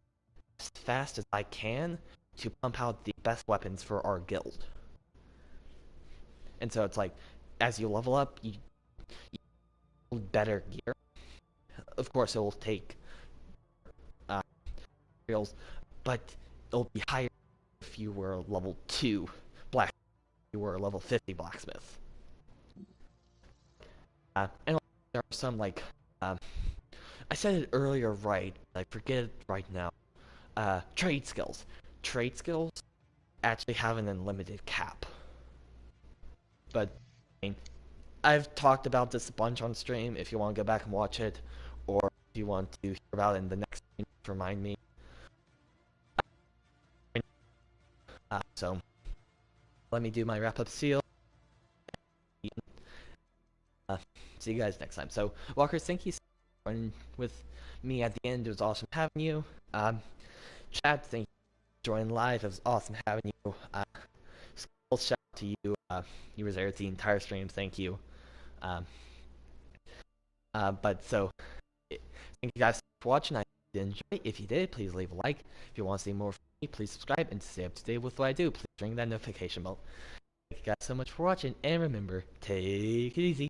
as fast as I can to pump out the best weapons for our guild. And so it's like, as you level up, you build better gear. Of course, it will take materials, but it'll be higher if you were level 2 black, if you were level 50 blacksmith. And there are some like, I said it earlier right, I forget it right now. Trade skills. Trade skills actually have an unlimited cap. But I mean, I've talked about this a bunch on stream. If you want to go back and watch it, or if you want to hear about it in the next stream, remind me. So let me do my wrap-up seal. See you guys next time. So Walker, thank you for joining with me at the end. It was awesome having you. Chad, thank you for joining live. It was awesome having you. Shout out to you. You were there the entire stream. Thank you. But so, thank you guys for watching. I hope you did enjoy. If you did, please leave a like. If you want to see more from me, please subscribe. And to stay up to date with what I do, please ring that notification bell. Thank you guys so much for watching. And remember, take it easy.